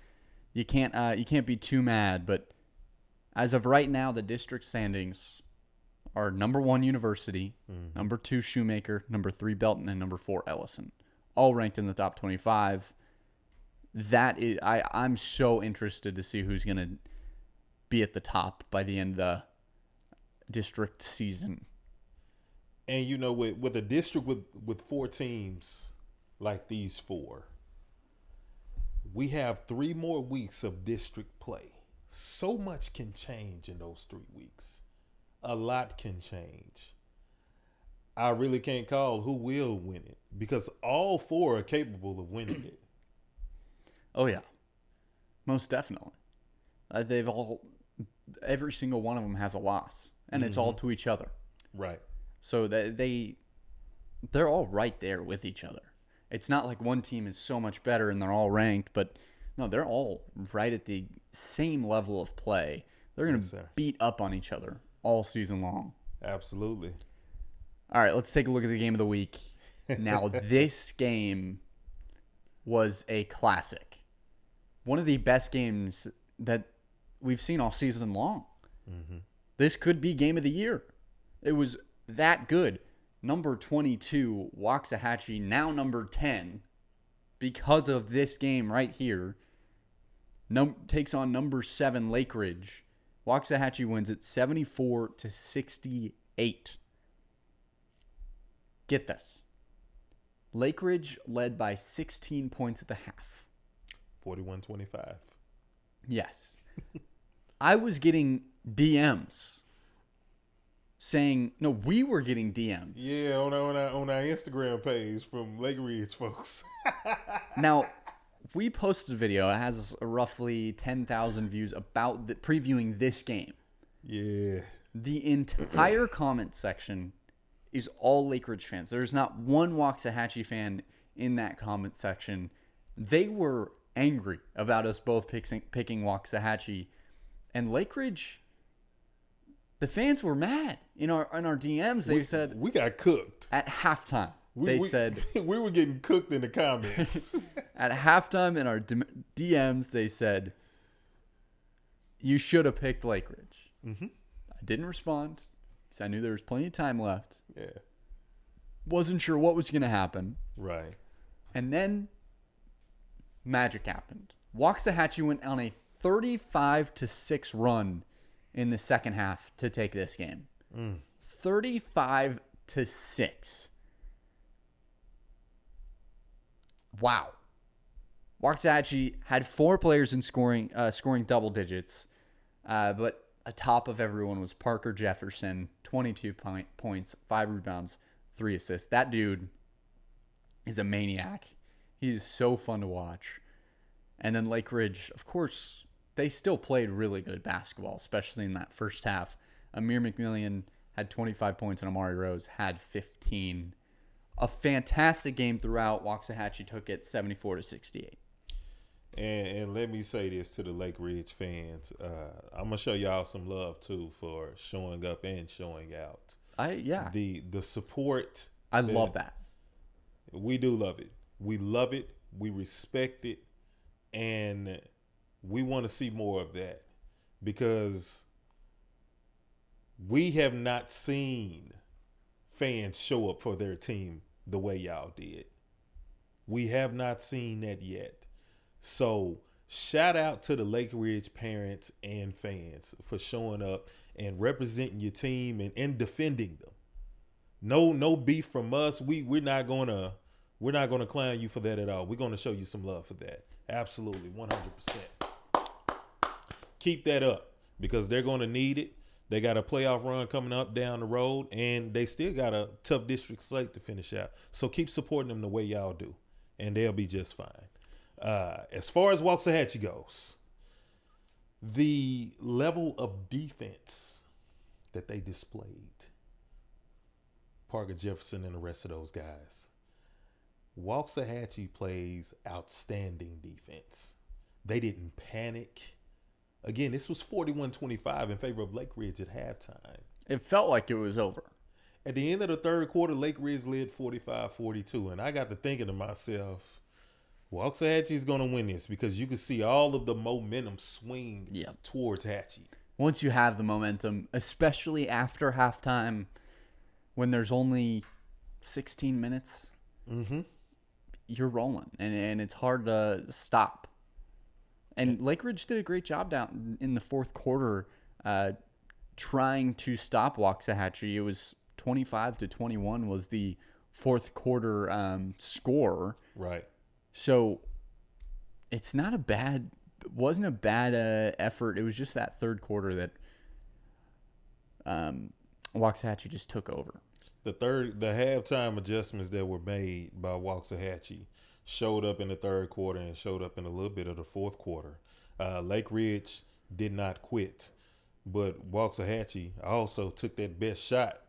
You can't be too mad. But as of right now, the district standings are number 1 University, number 2 Shoemaker, number 3 Belton, and number 4 Ellison, all ranked in the top 25. That is, I'm so interested to see who's gonna be at the top by the end of the district season. And you know, with a district with 4 teams like these 4, we have 3 more weeks of district play. So much can change in those 3 weeks. A lot can change. I really can't call who will win it because all 4 are capable of winning it. Oh yeah, most definitely. Every single one of them has a loss, and it's all to each other. Right. So they're all right there with each other. It's not like one team is so much better and they're all ranked, but no, they're all right at the same level of play. They're going to beat up on each other all season long. Absolutely. All right, let's take a look at the game of the week. Now, this game was a classic. One of the best games that we've seen all season long. This could be game of the year. It was that good. Number 22, Waxahachie, now number 10, because of this game right here, takes on number 7, Lake Ridge. Waxahachie wins it 74-68. Get this. Lake Ridge led by 16 points at the half. 41-25. Yes. I was getting DMs saying, no, we were getting DMs. Yeah, on our Instagram page from Lake Ridge folks. Now, we posted a video. It has roughly 10,000 views about previewing this game. Yeah. The entire comment section is all Lake Ridge fans. There's not one Waxahachie fan in that comment section. They were angry about us both picking Waxahachie. And Lake Ridge, the fans were mad. In our DMs, they said... We got cooked. At halftime, they said... We were getting cooked in the comments. At halftime in our DMs, they said, you should have picked Lake Ridge. I didn't respond because I knew there was plenty of time left. Yeah. Wasn't sure what was going to happen. Right. And then magic happened. Waxahachie went on a 35-6 run in the second half to take this game. 35-6. Wow. Waxahachie had 4 players in scoring double digits, but atop of everyone was Parker Jefferson, 22 points, 5 rebounds, 3 assists. That dude is a maniac. He is so fun to watch. And then Lake Ridge, of course, they still played really good basketball, especially in that first half. Amir McMillian had 25 points and Amari Rose had 15. A fantastic game throughout. Waxahachie took it 74-68. And let me say this to the Lake Ridge fans. I'm gonna show y'all some love too for showing up and showing out. Yeah. The support. I love that. We do love it. We love it. We respect it, and we want to see more of that because we have not seen fans show up for their team the way y'all did. We have not seen that yet. So shout out to the Lake Ridge parents and fans for showing up and representing your team and defending them. No beef from us. We're not gonna clown you for that at all. We're gonna show you some love for that. Absolutely, 100%. Keep that up because they're gonna need it. They got a playoff run coming up down the road, and they still got a tough district slate to finish out. So keep supporting them the way y'all do, and they'll be just fine. As far as Waxahachie goes, the level of defense that they displayed, Parker Jefferson and the rest of those guys, Waxahachie plays outstanding defense. They didn't panic. Again, this was 41-25 in favor of Lake Ridge at halftime. It felt like it was over. At the end of the third quarter, Lake Ridge led 45-42, and I got to thinking to myself, Waxahachie's going to win this because you can see all of the momentum swing towards Hatchie. Once you have the momentum, especially after halftime, when there's only 16 minutes, you're rolling, and it's hard to stop. And Lake Ridge did a great job down in the fourth quarter trying to stop Waxahachie. It was 25-21 was the fourth quarter score. Right. So it's not wasn't a bad effort. It was just that third quarter that Waxahachie just took over. The halftime adjustments that were made by Waxahachie showed up in the third quarter and showed up in a little bit of the fourth quarter. Lake Ridge did not quit, but Waxahachie also took that best shot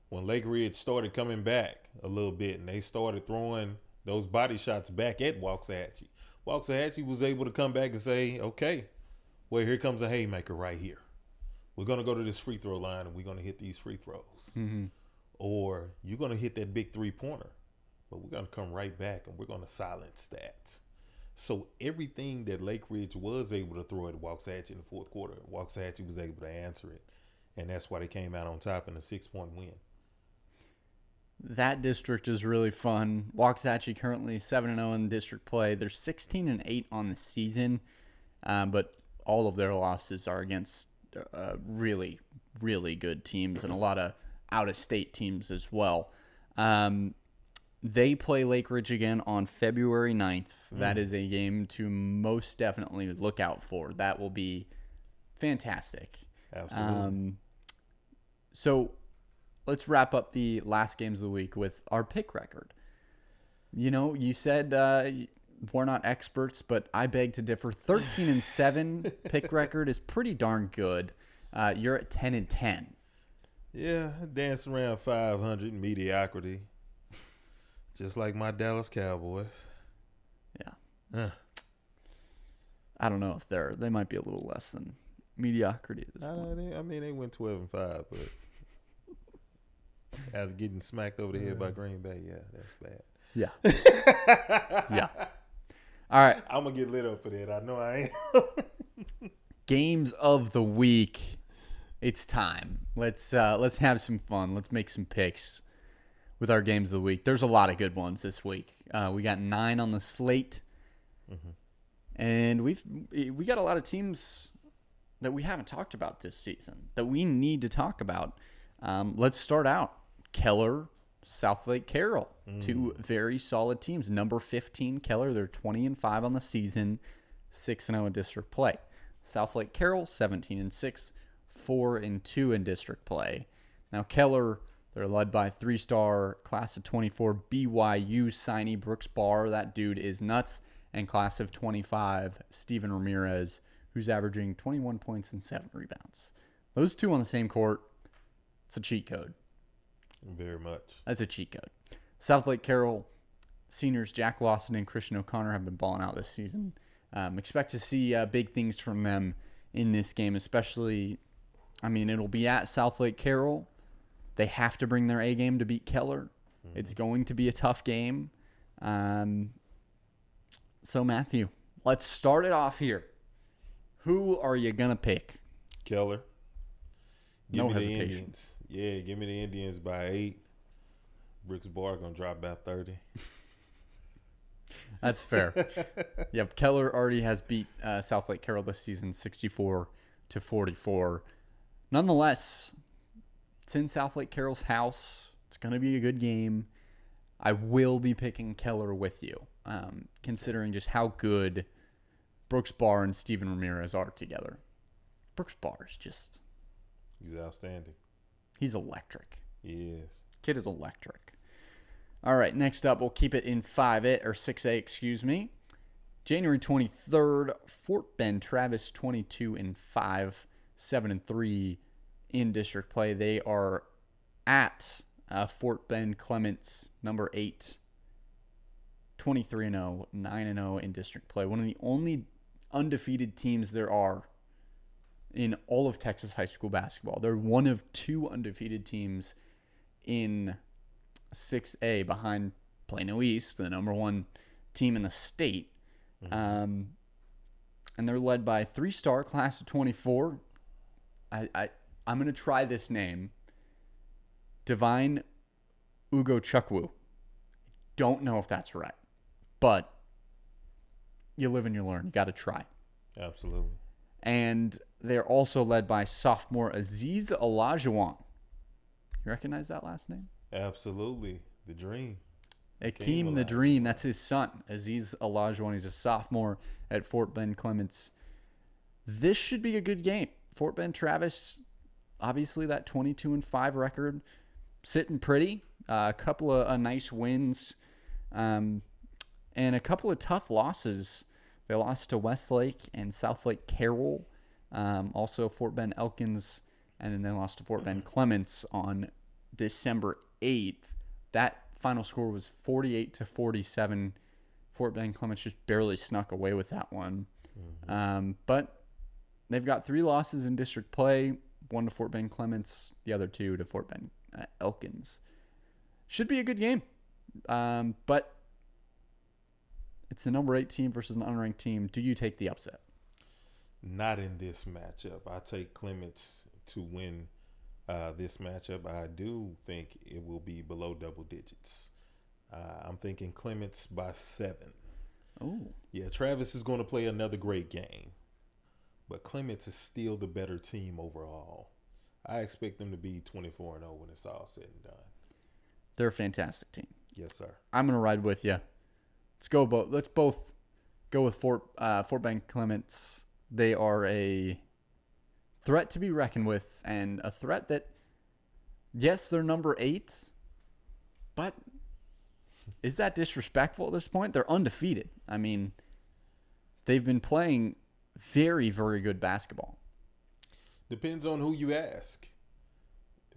when Lake Ridge started coming back a little bit, and they started throwing those body shots back at Waxahachie. Waxahachie was able to come back and say, okay, well, here comes a haymaker right here. We're going to go to this free throw line and we're going to hit these free throws. Mm-hmm. Or you're going to hit that big three-pointer, but we're going to come right back and we're going to silence that. So everything that Lake Ridge was able to throw at Waxahachie in the fourth quarter, Waxahachie was able to answer it. And that's why they came out on top in a 6-point win. That district is really fun. Waxahachie currently 7-0 in district play. They're 16-8 on the season, but all of their losses are against really, really good teams and a lot of out-of-state teams as well. They play Lake Ridge again on February 9th. That is a game to most definitely look out for. That will be fantastic. Absolutely. So let's wrap up the last games of the week with our pick record. You know, you said we're not experts, but I beg to differ. 13-7 pick record is pretty darn good. You're at 10-10. Yeah, dance around 500 mediocrity. Just like my Dallas Cowboys. Yeah. I don't know if they might be a little less than mediocrity at this point. I mean, they went 12-5, but after getting smacked over the head by Green Bay, yeah, that's bad. Yeah. Yeah. All right. I'm going to get lit up for that. I know I am. Games of the week. It's time. Let's have some fun. Let's make some picks with our games of the week. There's a lot of good ones this week. We got 9 on the slate. And we got a lot of teams that we haven't talked about this season that we need to talk about. Let's start out. Keller, South Lake Carroll, 2 very solid teams. Number 15, Keller, they're 20-5 on the season, 6-0 in district play. South Lake Carroll, 17-6, 4-2 in district play. Now Keller, they're led by 3-star class of 24 BYU signee Brooks Barr. That dude is nuts. And class of 25 Steven Ramirez, who's averaging 21 points and 7 rebounds. Those two on the same court, it's a cheat code. Very much. That's a cheat code. South Lake Carroll seniors Jack Lawson and Christian O'Connor have been balling out this season. Expect to see big things from them in this game, especially, I mean, it'll be at South Lake Carroll. They have to bring their A game to beat Keller. Mm-hmm. It's going to be a tough game. So, Matthew, let's start it off here. Who are you going to pick? Keller. No Give me hesitation. the Indians. Yeah, give me the Indians by 8. Brooks Bar going to drop about 30. That's fair. Yep, Keller already has beat South Lake Carroll this season 64-44. Nonetheless, it's in South Lake Carroll's house. It's going to be a good game. I will be picking Keller with you, considering just how good Brooks Bar and Steven Ramirez are together. Brooks Bar is just... He's outstanding. He's electric. He is. Kid is electric. All right, next up, we'll keep it in 5A or 6A, excuse me. January 23rd, Fort Bend Travis 22-5, 7-3 in district play. They are at Fort Bend Clements, number 8, 23-0, 9-0 in district play. One of the only undefeated teams there are in all of Texas high school basketball. They're one of 2 undefeated teams in 6A behind Plano East, the number 1 team in the state. And they're led by 3-star class of 24. I'm going to try this name. Divine Ugo Chukwu. Don't know if that's right, but you live and you learn. You got to try. Absolutely. And they're also led by sophomore Aziz Olajuwon. You recognize that last name? Absolutely. The Dream. Akeem the Dream. That's his son, Aziz Olajuwon. He's a sophomore at Fort Bend Clements. This should be a good game. Fort Bend Travis, obviously that 22-5 record, sitting pretty. A couple of nice wins, and a couple of tough losses. They lost to Westlake and South Lake Carroll, also Fort Bend Elkins, and then they lost to Fort Bend Clements on December 8th. That final score was 48-47. Fort Bend Clements just barely snuck away with that one. But they've got 3 losses in district play, 1 to Fort Bend Clements, the other 2 to Fort Bend Elkins. Should be a good game. But it's the number 8 team versus an unranked team. Do you take the upset? Not in this matchup. I take Clements to win this matchup. I do think it will be below double digits. I'm thinking Clements by 7. Oh. Yeah, Travis is going to play another great game. But Clements is still the better team overall. I expect them to be 24-0 when it's all said and done. They're a fantastic team. Yes, sir. I'm going to ride with you. Let's both go with Fort Bend Clements. They are a threat to be reckoned with, and a threat that, yes, they're number 8, but is that disrespectful at this point? They're undefeated. I mean, they've been playing very, very good basketball. Depends on who you ask,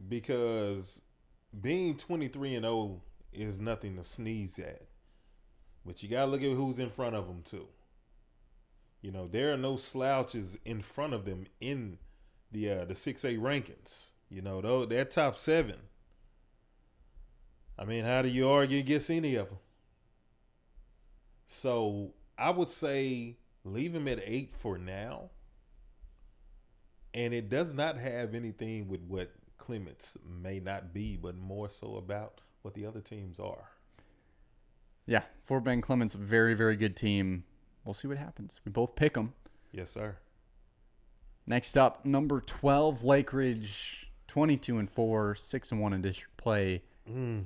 because being 23-0 is nothing to sneeze at. But you got to look at who's in front of them, too. You know, there are no slouches in front of them in the 6A rankings. You know, though they're top 7. I mean, how do you argue against any of them? So I would say leave them at 8 for now. And it does not have anything with what Clements may not be, but more so about what the other teams are. Yeah, Fort Bend Clements, very, very good team. We'll see what happens. We both pick them. Yes, sir. Next up, number 12, Lake Ridge, 22-4, 6-1 in district play in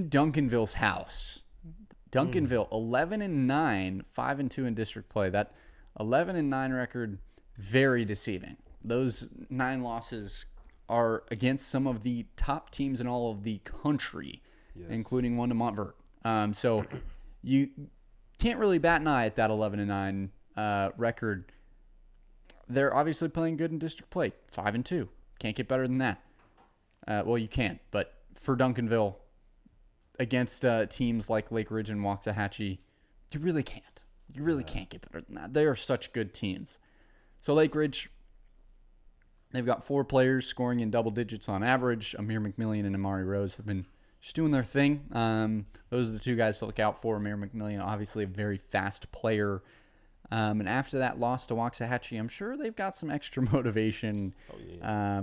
Duncanville's house. Duncanville, 11-9, 5-2 in district play. That 11-9 record, very deceiving. Those 9 losses are against some of the top teams in all of the country, including one to Montverde. So you can't really bat an eye at that 11-9 record. They're obviously playing good in district play, 5-2. Can't get better than that. Well, you can, but for Duncanville, against teams like Lake Ridge and Waxahachie, you really can't. You really can't get better than that. They are such good teams. So Lake Ridge, they've got 4 players scoring in double digits on average. Amir McMillian and Amari Rose have been just doing their thing. Those are the 2 guys to look out for. Amir McMillian, obviously a very fast player. And after that loss to Waxahachie, I'm sure they've got some extra motivation. Oh, yeah.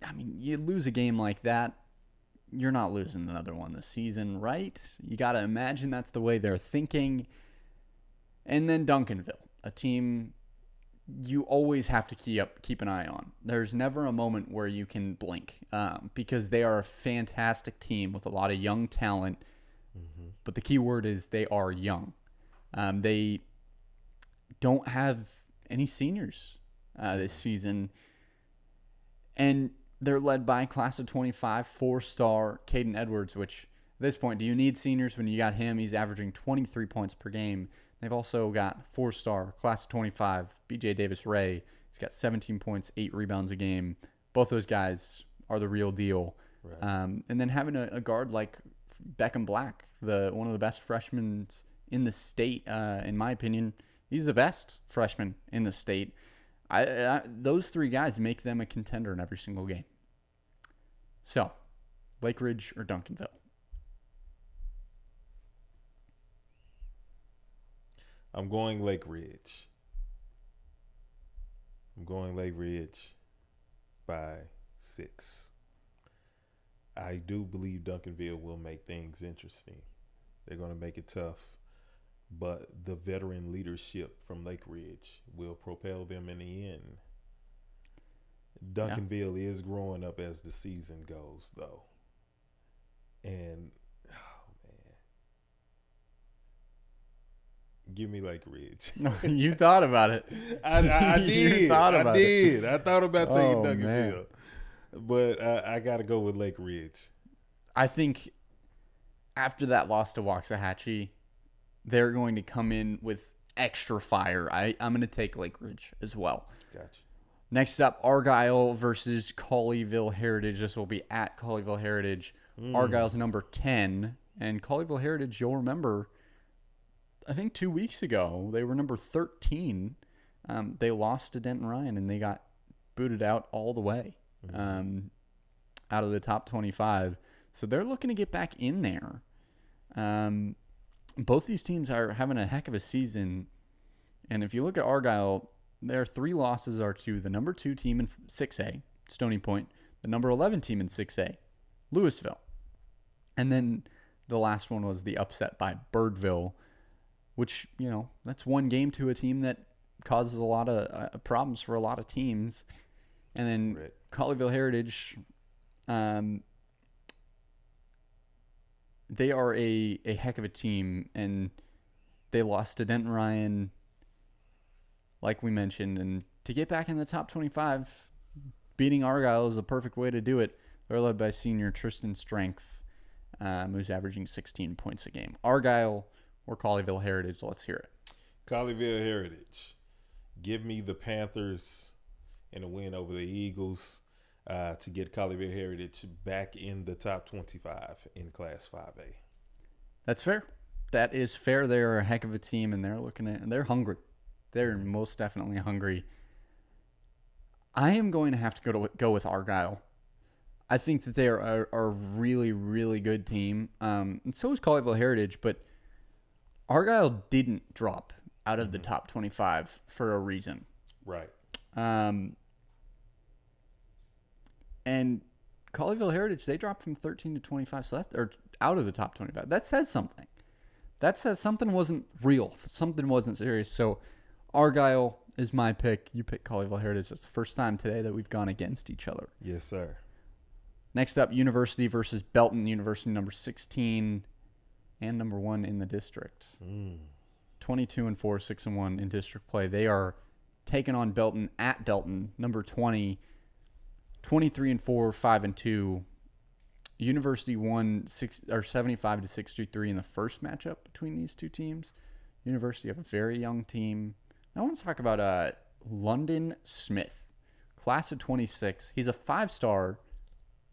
I mean, you lose a game like that, you're not losing another one this season, right? You got to imagine that's the way they're thinking. And then Duncanville, a team you always have to keep an eye on. There's never a moment where you can blink because they are a fantastic team with a lot of young talent. Mm-hmm. But the key word is they are young. They don't have any seniors this season. And they're led by class of 25, 4-star Caden Edwards, which at this point, do you need seniors when you got him? He's averaging 23 points per game. They've also got 4-star class of 25, BJ Davis-Ray. He's got 17 points, 8 rebounds a game. Both those guys are the real deal. Right. And then having a guard like Beckham Black, one of the best freshmen in the state, in my opinion. He's the best freshman in the state. Those 3 guys make them a contender in every single game. So, Lake Ridge or Duncanville? I'm going Lake Ridge. By 6. I do believe Duncanville will make things interesting. They're going to make it tough. But the veteran leadership from Lake Ridge will propel them in the end. Duncanville is growing up as the season goes, though. And, oh, man. Give me Lake Ridge. You thought about it. I did. I thought about taking Duncanville. Man. But I got to go with Lake Ridge. I think after that loss to Waxahachie, they're going to come in with extra fire. I'm going to take Lake Ridge as well. Gotcha. Next up, Argyle versus Colleyville Heritage. This will be at Colleyville Heritage. Argyle's number 10. And Colleyville Heritage, you'll remember, I think 2 weeks ago, they were number 13. They lost to Denton Ryan, and they got booted out all the way out of the top 25. So they're looking to get back in there. Both these teams are having a heck of a season. And if you look at Argyle, their 3 losses are to the number 2 team in 6A, Stony Point, the number 11 team in 6A, Louisville. And then the last one was the upset by Birdville, which, that's one game to a team that causes a lot of problems for a lot of teams. And then right. Colleyville Heritage, they are a heck of a team, and they lost to Denton Ryan, like we mentioned. And to get back in the top 25, beating Argyle is the perfect way to do it. They're led by senior Tristan Strength, who's averaging 16 points a game. Argyle or Colleyville Heritage, let's hear it. Colleyville Heritage. Give me the Panthers in a win over the Eagles to get Colleyville Heritage back in the top 25 in Class 5A. That's fair. That is fair. They're a heck of a team, and they're hungry. They're most definitely hungry. I am going to have to go with Argyle. I think that they are a really, really good team. And so is Colleyville Heritage, but Argyle didn't drop out of the top 25 for a reason. Right. And Colleyville Heritage, they dropped from 13 to 25, or out of the top 25. That says something. That says something wasn't real. Something wasn't serious. So Argyle is my pick. You pick Colleyville Heritage. It's the first time today that we've gone against each other. Yes, sir. Next up, University versus Belton. University number 16 and number 1 in the district. 22-4, 6-1 in district play. They are taking on Belton at Belton, number 20, 23-4, 5-2. University won 75-63 in the first matchup between these two teams. University have a very young team. Now I want to talk about London Smith, class of 26. He's a 5-star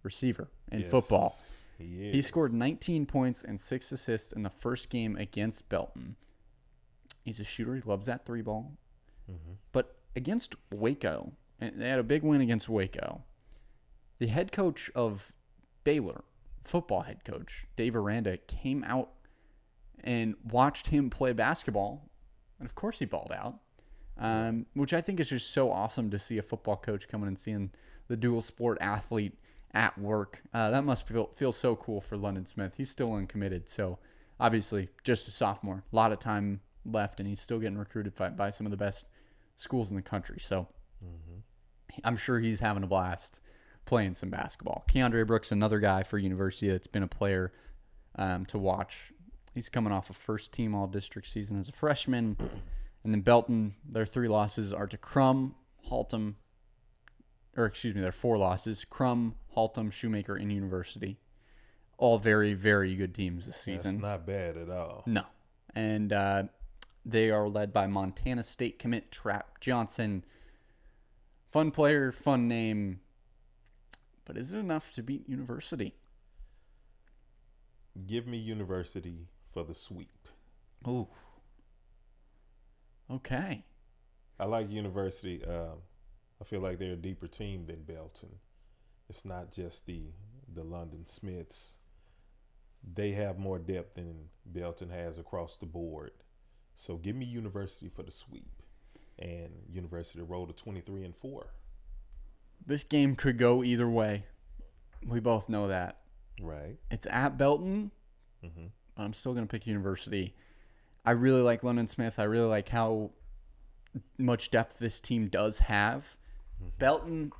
receiver in football. He scored 19 points and 6 assists in the first game against Belton. He's a shooter. He loves that 3 ball. Mm-hmm. But against Waco, and they had a big win against Waco, the head coach of Baylor, football head coach, Dave Aranda, came out and watched him play basketball. And of course he balled out, which I think is just so awesome to see a football coach coming and seeing the dual sport athlete at work. That must feel so cool for London Smith. He's still uncommitted, so obviously just a sophomore. A lot of time left, and he's still getting recruited by some of the best schools in the country. So I'm sure he's having a blast playing some basketball. Keandre Brooks, another guy for University that's been a player to watch. He's coming off a first-team All-District season as a freshman. And then Belton, their 3 losses are to Crum, Haltom, their 4 losses, Crum, Haltom, Shoemaker, and University. All very, very good teams this season. That's not bad at all. No. And they are led by Montana State commit Trap Johnson. Fun player, fun name. But is it enough to beat University? Give me University for the sweep. Oh. Okay. I like University. I feel like they're a deeper team than Belton. It's not just the London Smiths. They have more depth than Belton has across the board. So give me University for the sweep. And University roll to 23-4. This game could go either way. We both know that. Right. It's at Belton, Mm-hmm. but I'm still going to pick University. I really like London Smith. I really like how much depth this team does have. Mm-hmm. Belton,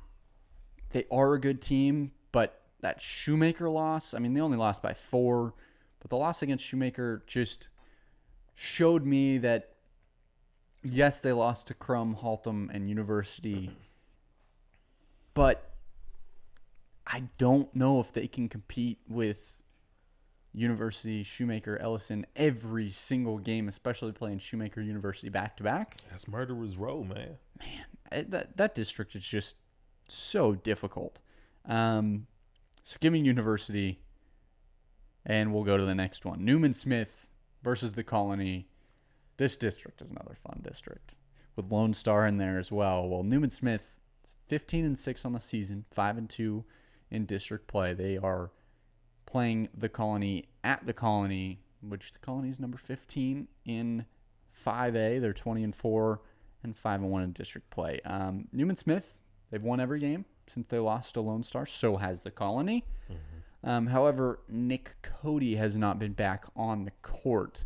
they are a good team, but that Shoemaker loss, I mean, they only lost by 4, but the loss against Shoemaker just showed me that, yes, they lost to Crum, Haltom, and University, but I don't know if they can compete with University, Shoemaker, Ellison every single game, especially playing Shoemaker University back-to-back. That's murderer's row, man. That district is just so difficult. So give me University, and we'll go to the next one. Newman Smith versus the Colony. This district is another fun district with Lone Star in there as well. Well, Newman Smith, 15-6 on the season, 5-2 in district play. They are playing the Colony at the Colony, which the Colony is number 15 in 5A. They're 20-4 and 5-1 in district play. Newman Smith, they've won every game since they lost to Lone Star. So has the Colony. Mm-hmm. However, Nick Cody has not been back on the court.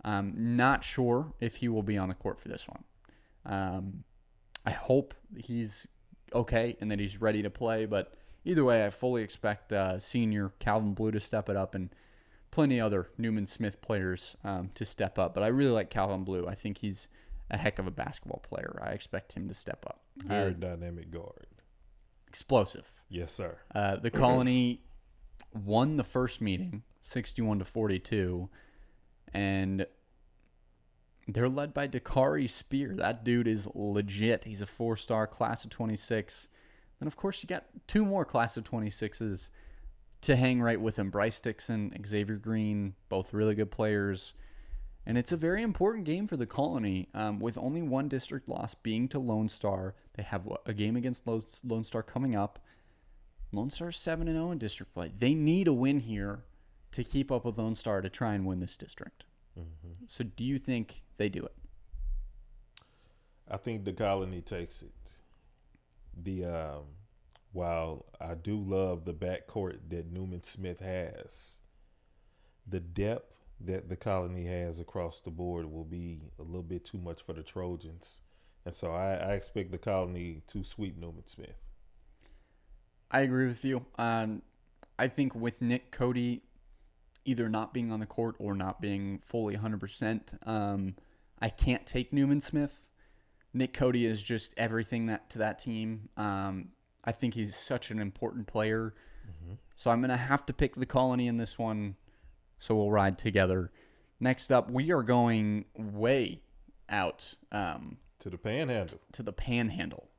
Not sure if he will be on the court for this one. I hope he's okay and that he's ready to play, but either way, I fully expect senior Calvin Blue to step it up and plenty other Newman Smith players to step up. But I really like Calvin Blue. I think he's a heck of a basketball player. I expect him to step up. Very dynamic guard. Explosive. Yes, sir. The Colony won the first meeting, 61-42, and they're led by Dakari Spear. That dude is legit. He's a 4-star, class of 26. And, of course, you got 2 more class of 26s to hang right with him. Bryce Dixon, Xavier Green, both really good players. And it's a very important game for the Colony, with only one district loss being to Lone Star. They have a game against Lone Star coming up. Lone Star 7-0 in district play. They need a win here to keep up with Lone Star to try and win this district. Mm-hmm. So do you think they do it? I think the Colony takes it. While I do love the backcourt that Newman Smith has, the depth that the Colony has across the board will be a little bit too much for the Trojans. And so I expect the Colony to sweep Newman Smith. I agree with you. I think with Nick Cody either not being on the court or not being fully 100%, I can't take Newman Smith. Nick Cody is just everything to that team. I think he's such an important player. Mm-hmm. So I'm going to have to pick the Colony in this one. So we'll ride together. Next up, we are going way out. To the Panhandle.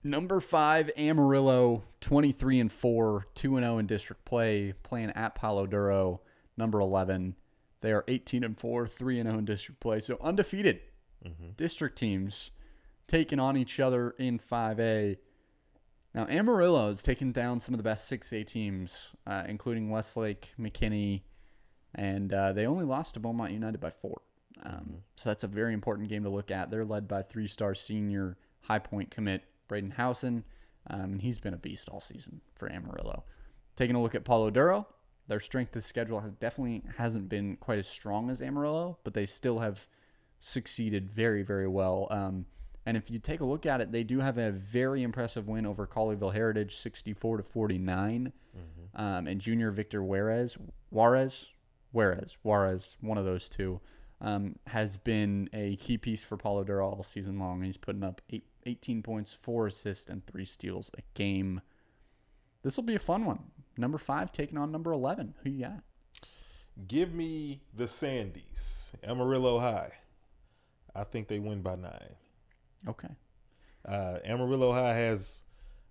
Number 5, Amarillo, 23-4, 2-0 in district play, playing at Palo Duro. Number 11, They are 18-4, 3-0 in district play. So undefeated district teams taking on each other in 5A. Now, Amarillo has taken down some of the best 6A teams, including Westlake, McKinney, and they only lost to Beaumont United by 4. So that's a very important game to look at. They're led by 3-star senior High Point commit Braden Housen, and he's been a beast all season for Amarillo. Taking a look at Paulo Duro, their strength of schedule definitely hasn't been quite as strong as Amarillo, but they still have succeeded very, very well. And if you take a look at it, they do have a very impressive win over Colleyville Heritage, 64-49. And junior Victor Juarez, one of those two, has been a key piece for Paulo Duro all season long. He's putting up 18 points, 4 assists, and 3 steals a game. This will be a fun one. Number 5 taking on number 11. Who you got? Give me the Sandys, Amarillo High. I think they win by 9. Okay. Amarillo High has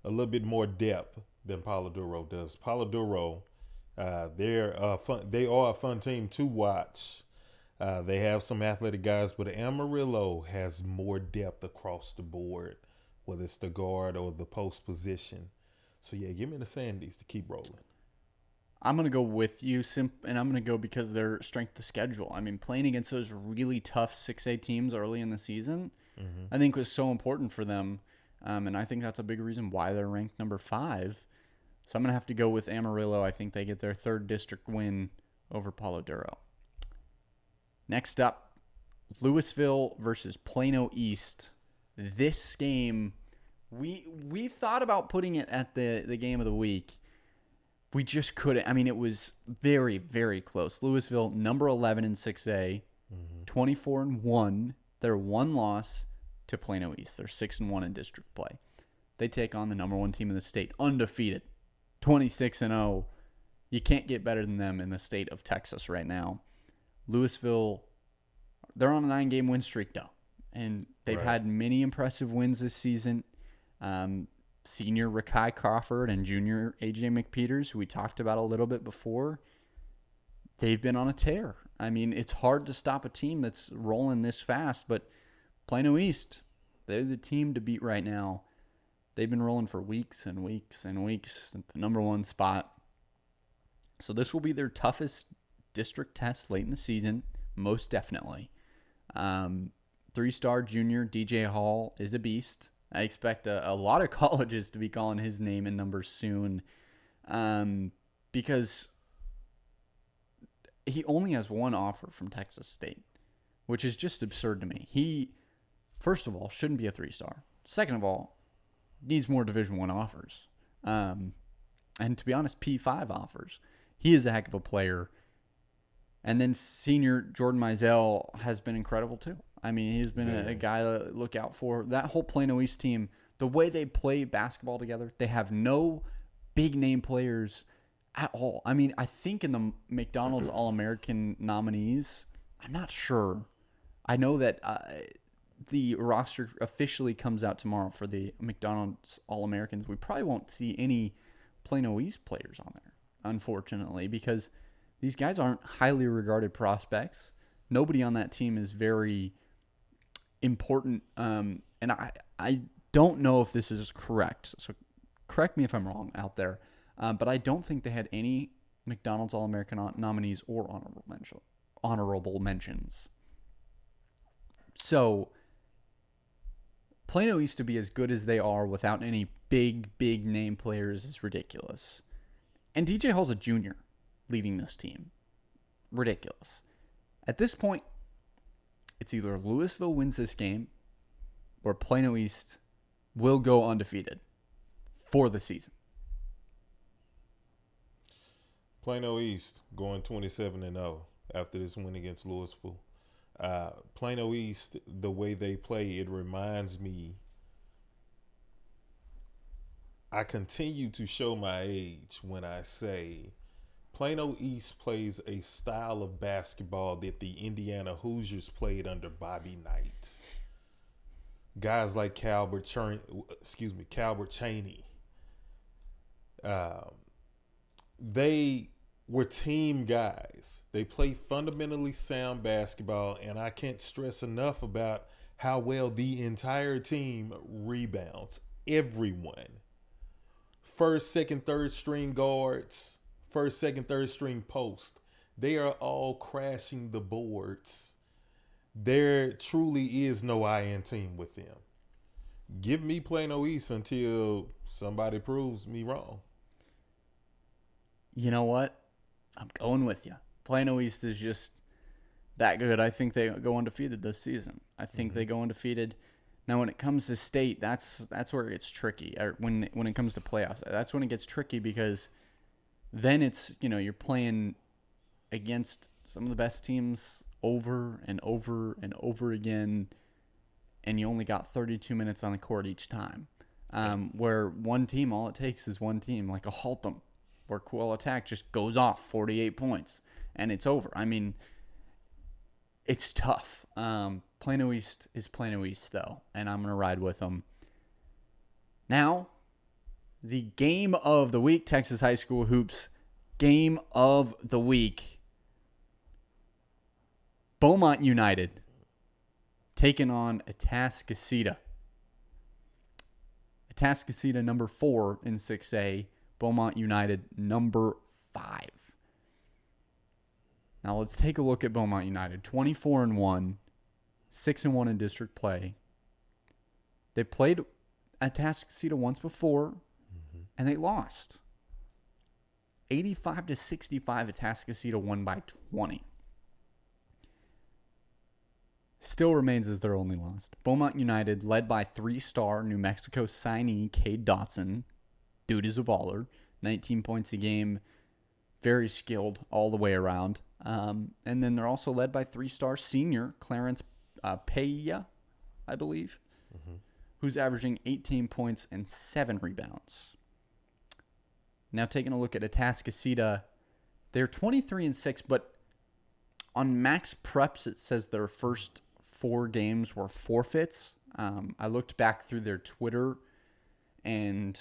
a little bit more depth than Paulo Duro does. Paulo Duro, they are a fun team to watch. They have some athletic guys, but Amarillo has more depth across the board, whether it's the guard or the post position. So, yeah, give me the Sandys to keep rolling. I'm going to go with you, and I'm going to go because of their strength of schedule. I mean, playing against those really tough 6A teams early in the season, I think was so important for them. And I think that's a big reason why they're ranked number 5. So I'm going to have to go with Amarillo. I think they get their 3rd district win over Paulo Duro. Next up, Louisville versus Plano East. This game, we thought about putting it at the game of the week. We just couldn't. I mean, it was very, very close. Louisville, number 11 in 6A, 24-1. Their one loss to Plano East. They're 6-1 in district play. They take on the number 1 team in the state, undefeated, 26-0. You can't get better than them in the state of Texas right now. Louisville, they're on a 9-game win streak, though, and they've had many impressive wins this season. Senior Rakai Crawford and junior AJ McPeters, who we talked about a little bit before, they've been on a tear. I mean, it's hard to stop a team that's rolling this fast, but Plano East, they're the team to beat right now. They've been rolling for weeks and weeks and weeks at the number 1 spot. So this will be their toughest district test late in the season, most definitely. 3-star junior DJ Hall is a beast. I expect a lot of colleges to be calling his name and numbers soon, because he only has 1 offer from Texas State, which is just absurd to me. He, first of all, shouldn't be a 3-star. Second of all, needs more Division I offers. And to be honest, P5 offers. He is a heck of a player. And then senior Jordan Mizell has been incredible too. I mean, he's been a guy to look out for. That whole Plano East team, the way they play basketball together, they have no big-name players at all. I mean, I think in the McDonald's All-American nominees, I'm not sure. I know that the roster officially comes out tomorrow for the McDonald's All-Americans. We probably won't see any Plano East players on there, unfortunately, because these guys aren't highly regarded prospects. Nobody on that team is very important, and I don't know if this is correct, so correct me if I'm wrong out there, but I don't think they had any McDonald's All-American nominees or honorable mentions. So Plano East to be as good as they are without any big name players is ridiculous. And DJ Hall's a junior leading this team. Ridiculous. At this point, it's either Louisville wins this game or Plano East will go undefeated for the season. Plano East going 27-0 after this win against Louisville. Plano East, the way they play, it reminds me. I continue to show my age when I say Plano East plays a style of basketball that the Indiana Hoosiers played under Bobby Knight. Guys like Calbert Cheney. They were team guys. They play fundamentally sound basketball, and I can't stress enough about how well the entire team rebounds. Everyone. First, second, third string guards, first, second, third string post. They are all crashing the boards. There truly is no IN team with them. Give me Plano East until somebody proves me wrong. You know what? I'm going with you. Plano East is just that good. I think they go undefeated this season. I think they go undefeated. Now, when it comes to state, that's where it gets tricky. Or when it comes to playoffs, that's when it gets tricky because then it's, you're playing against some of the best teams over and over and over again, and you only got 32 minutes on the court each time. Where one team, all it takes is one team, like a Haltom, where Cool Attack just goes off 48 points, and it's over. I mean, it's tough. Plano East is Plano East, though, and I'm going to ride with them. Now, the game of the week, Texas High School Hoops game of the week. Beaumont United taking on Atascocita. Atascocita number 4 in 6A. Beaumont United number 5. Now let's take a look at Beaumont United. 24-1, 6-1 in district play. They played Atascocita once before, and they lost. 85-65, Atascocita won by 20. Still remains as their only loss. Beaumont United, led by 3-star New Mexico signee Cade Dotson. Dude is a baller. 19 points a game. Very skilled all the way around. And then they're also led by 3-star senior Clarence Peya, I believe, who's averaging 18 points and 7 rebounds. Now taking a look at Atascocita, they're 23-6, but on Max Preps it says their first 4 games were forfeits. I looked back through their Twitter, and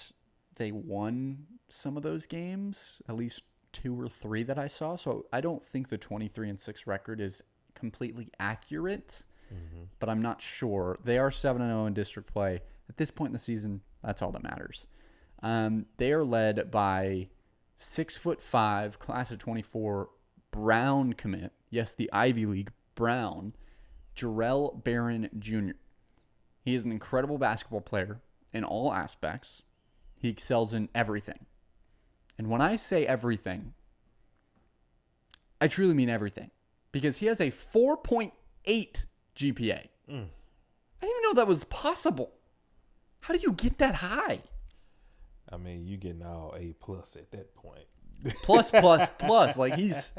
they won some of those games, at least 2 or 3 that I saw. So I don't think the 23-6 record is completely accurate, but I'm not sure. They are 7-0 in district play. At this point in the season, that's all that matters. They are led by 6'5", class of 24, Brown commit. Yes, the Ivy League, Brown. Jarrell Barron Jr. He is an incredible basketball player in all aspects. He excels in everything. And when I say everything, I truly mean everything. Because he has a 4.8 GPA. I didn't even know that was possible. How do you get that high? I mean, you getting all A+ at that point. Plus. Like, he's...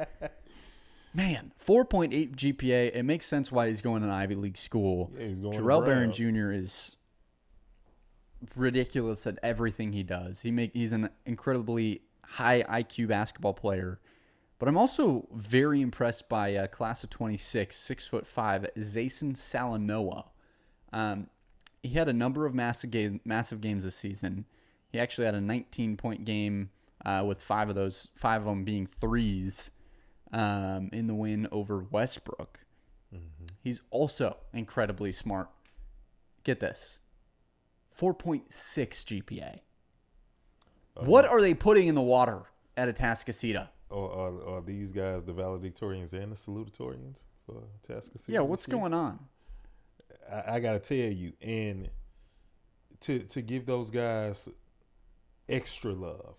Man, 4.8 GPA. It makes sense why he's going to an Ivy League school. Yeah, he's going Jarrell Barron Jr. is ridiculous at everything he does. He's an incredibly high IQ basketball player. But I'm also very impressed by class of 26, 6'5", Zason Salanoa. He had a number of massive games this season. He actually had a 19-point game with 5 of them being threes. In the win over Westbrook. He's also incredibly smart. Get this. 4.6 GPA. What are they putting in the water at Atascocita? Are these guys the valedictorians and the salutatorians for Atascocita? Yeah, what's going on? I got to tell you, and to give those guys extra love,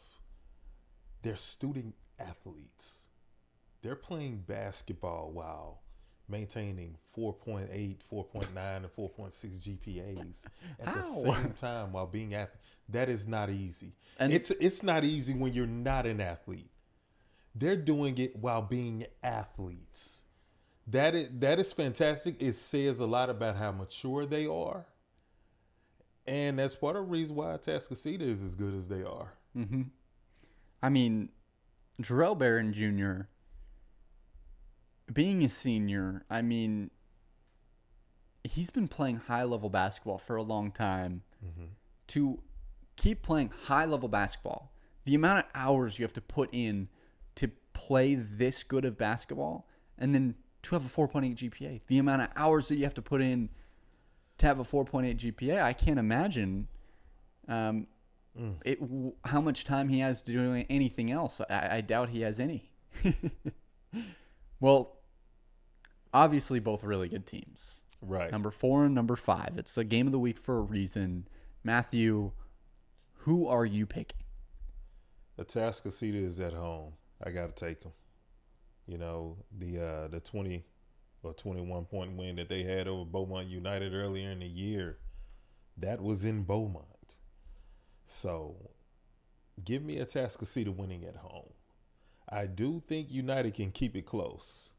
they're student athletes. They're playing basketball while maintaining 4.8, 4.9, and 4.6 GPAs at the same time while being athletes. That is not easy. And it's not easy when you're not an athlete. They're doing it while being athletes. That is fantastic. It says a lot about how mature they are. And that's part of the reason why Atascocita is as good as they are. I mean, Jarrell Barron Jr., being a senior, I mean, he's been playing high-level basketball for a long time. To keep playing high-level basketball, the amount of hours you have to put in to play this good of basketball and then to have a 4.8 GPA. The amount of hours that you have to put in to have a 4.8 GPA, I can't imagine how much time he has to do anything else. I doubt he has any. Well, obviously both really good teams. Right. Number 4 and number 5. It's a game of the week for a reason. Matthew, who are you picking? Atascocita is at home. I got to take them. You know, the 20 or 21 point win that they had over Beaumont United earlier in the year, that was in Beaumont. So give me Atascocita winning at home. I do think United can keep it close,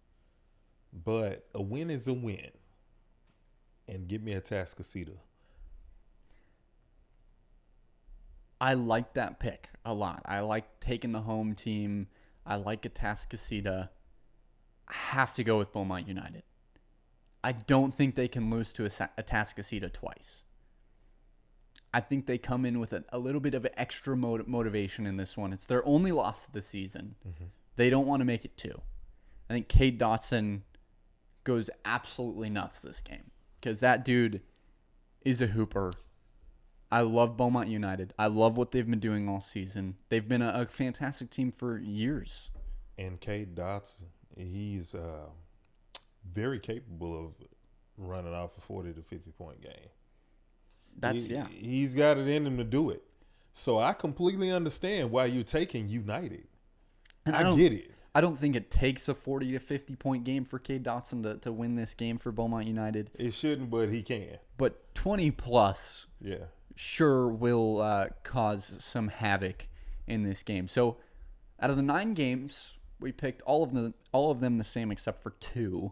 but a win is a win. And give me Atascocita. I like that pick a lot. I like taking the home team. I like Atascocita. I have to go with Beaumont United. I don't think they can lose to Atascocita twice. I think they come in with a little bit of extra motivation in this one. It's their only loss of the season. Mm-hmm. They don't want to make it 2. I think Cade Dotson goes absolutely nuts this game because that dude is a hooper. I love Beaumont United. I love what they've been doing all season. They've been a fantastic team for years. And Cade Dotson, he's very capable of running off a 40 to 50 point game. He's got it in him to do it. So I completely understand why you're taking United. And I get it. I don't think it takes a 40 to 50 point game for Cade Dotson to win this game for Beaumont United. It shouldn't, but he can. But 20 plus. Yeah. Sure will cause some havoc in this game. So out of the 9 games, we picked all of them the same except for 2.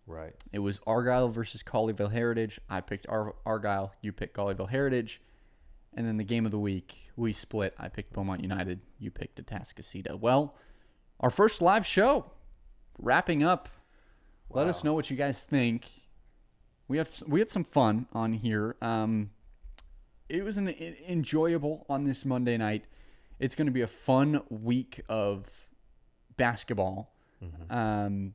Right. It was Argyle versus Colleyville Heritage. I picked Argyle. You picked Colleyville Heritage. And then the game of the week, we split. I picked Beaumont United. You picked Atascocita. Well, our first live show wrapping up. Wow. Let us know what you guys think. We had some fun on here. It was an enjoyable on this Monday night. It's going to be a fun week of basketball. Mm-hmm.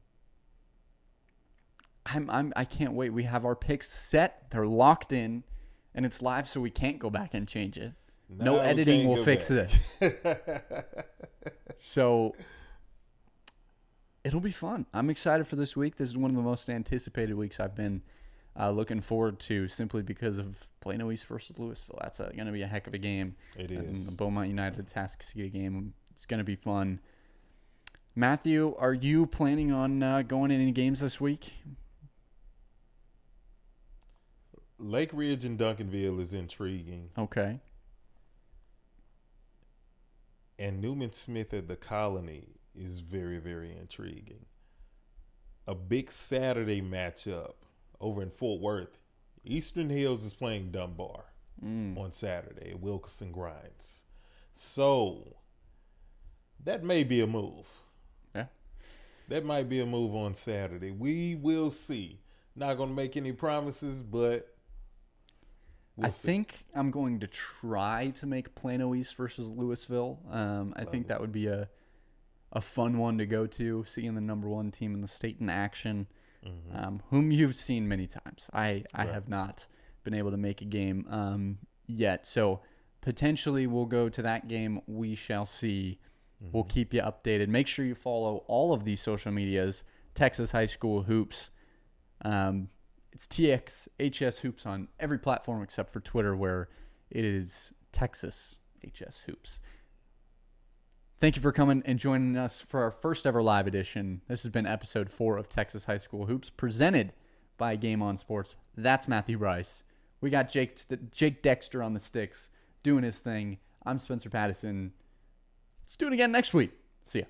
I can't wait. We have our picks set. They're locked in, and it's live, so we can't go back and change it. No editing will fix this. So it'll be fun. I'm excited for this week. This is one of the most anticipated weeks I've been looking forward to, simply because of Plano East versus Louisville. That's going to be a heck of a game. It is. And the Beaumont United Atascocita game. It's going to be fun. Matthew, are you planning on going in any games this week? Lake Ridge and Duncanville is intriguing. Okay. And Newman Smith at the Colony is very, very intriguing. A big Saturday matchup over in Fort Worth. Eastern Hills is playing Dunbar on Saturday at Wilkerson Grinds. So that may be a move. Yeah. That might be a move on Saturday. We will see. Not going to make any promises, but I think I'm going to try to make Plano East versus Louisville. I think that would be a fun one to go to, seeing the number 1 team in the state in action, whom you've seen many times. I have not been able to make a game yet. So potentially we'll go to that game. We shall see. We'll keep you updated. Make sure you follow all of these social medias, Texas High School Hoops. It's TXHS Hoops on every platform except for Twitter, where it is Texas HS Hoops. Thank you for coming and joining us for our first ever live edition. This has been episode 4 of Texas High School Hoops, presented by Game On Sports. That's Matthew Bryce. We got Jake Dexter on the sticks doing his thing. I'm Spencer Pattison. Let's do it again next week. See ya.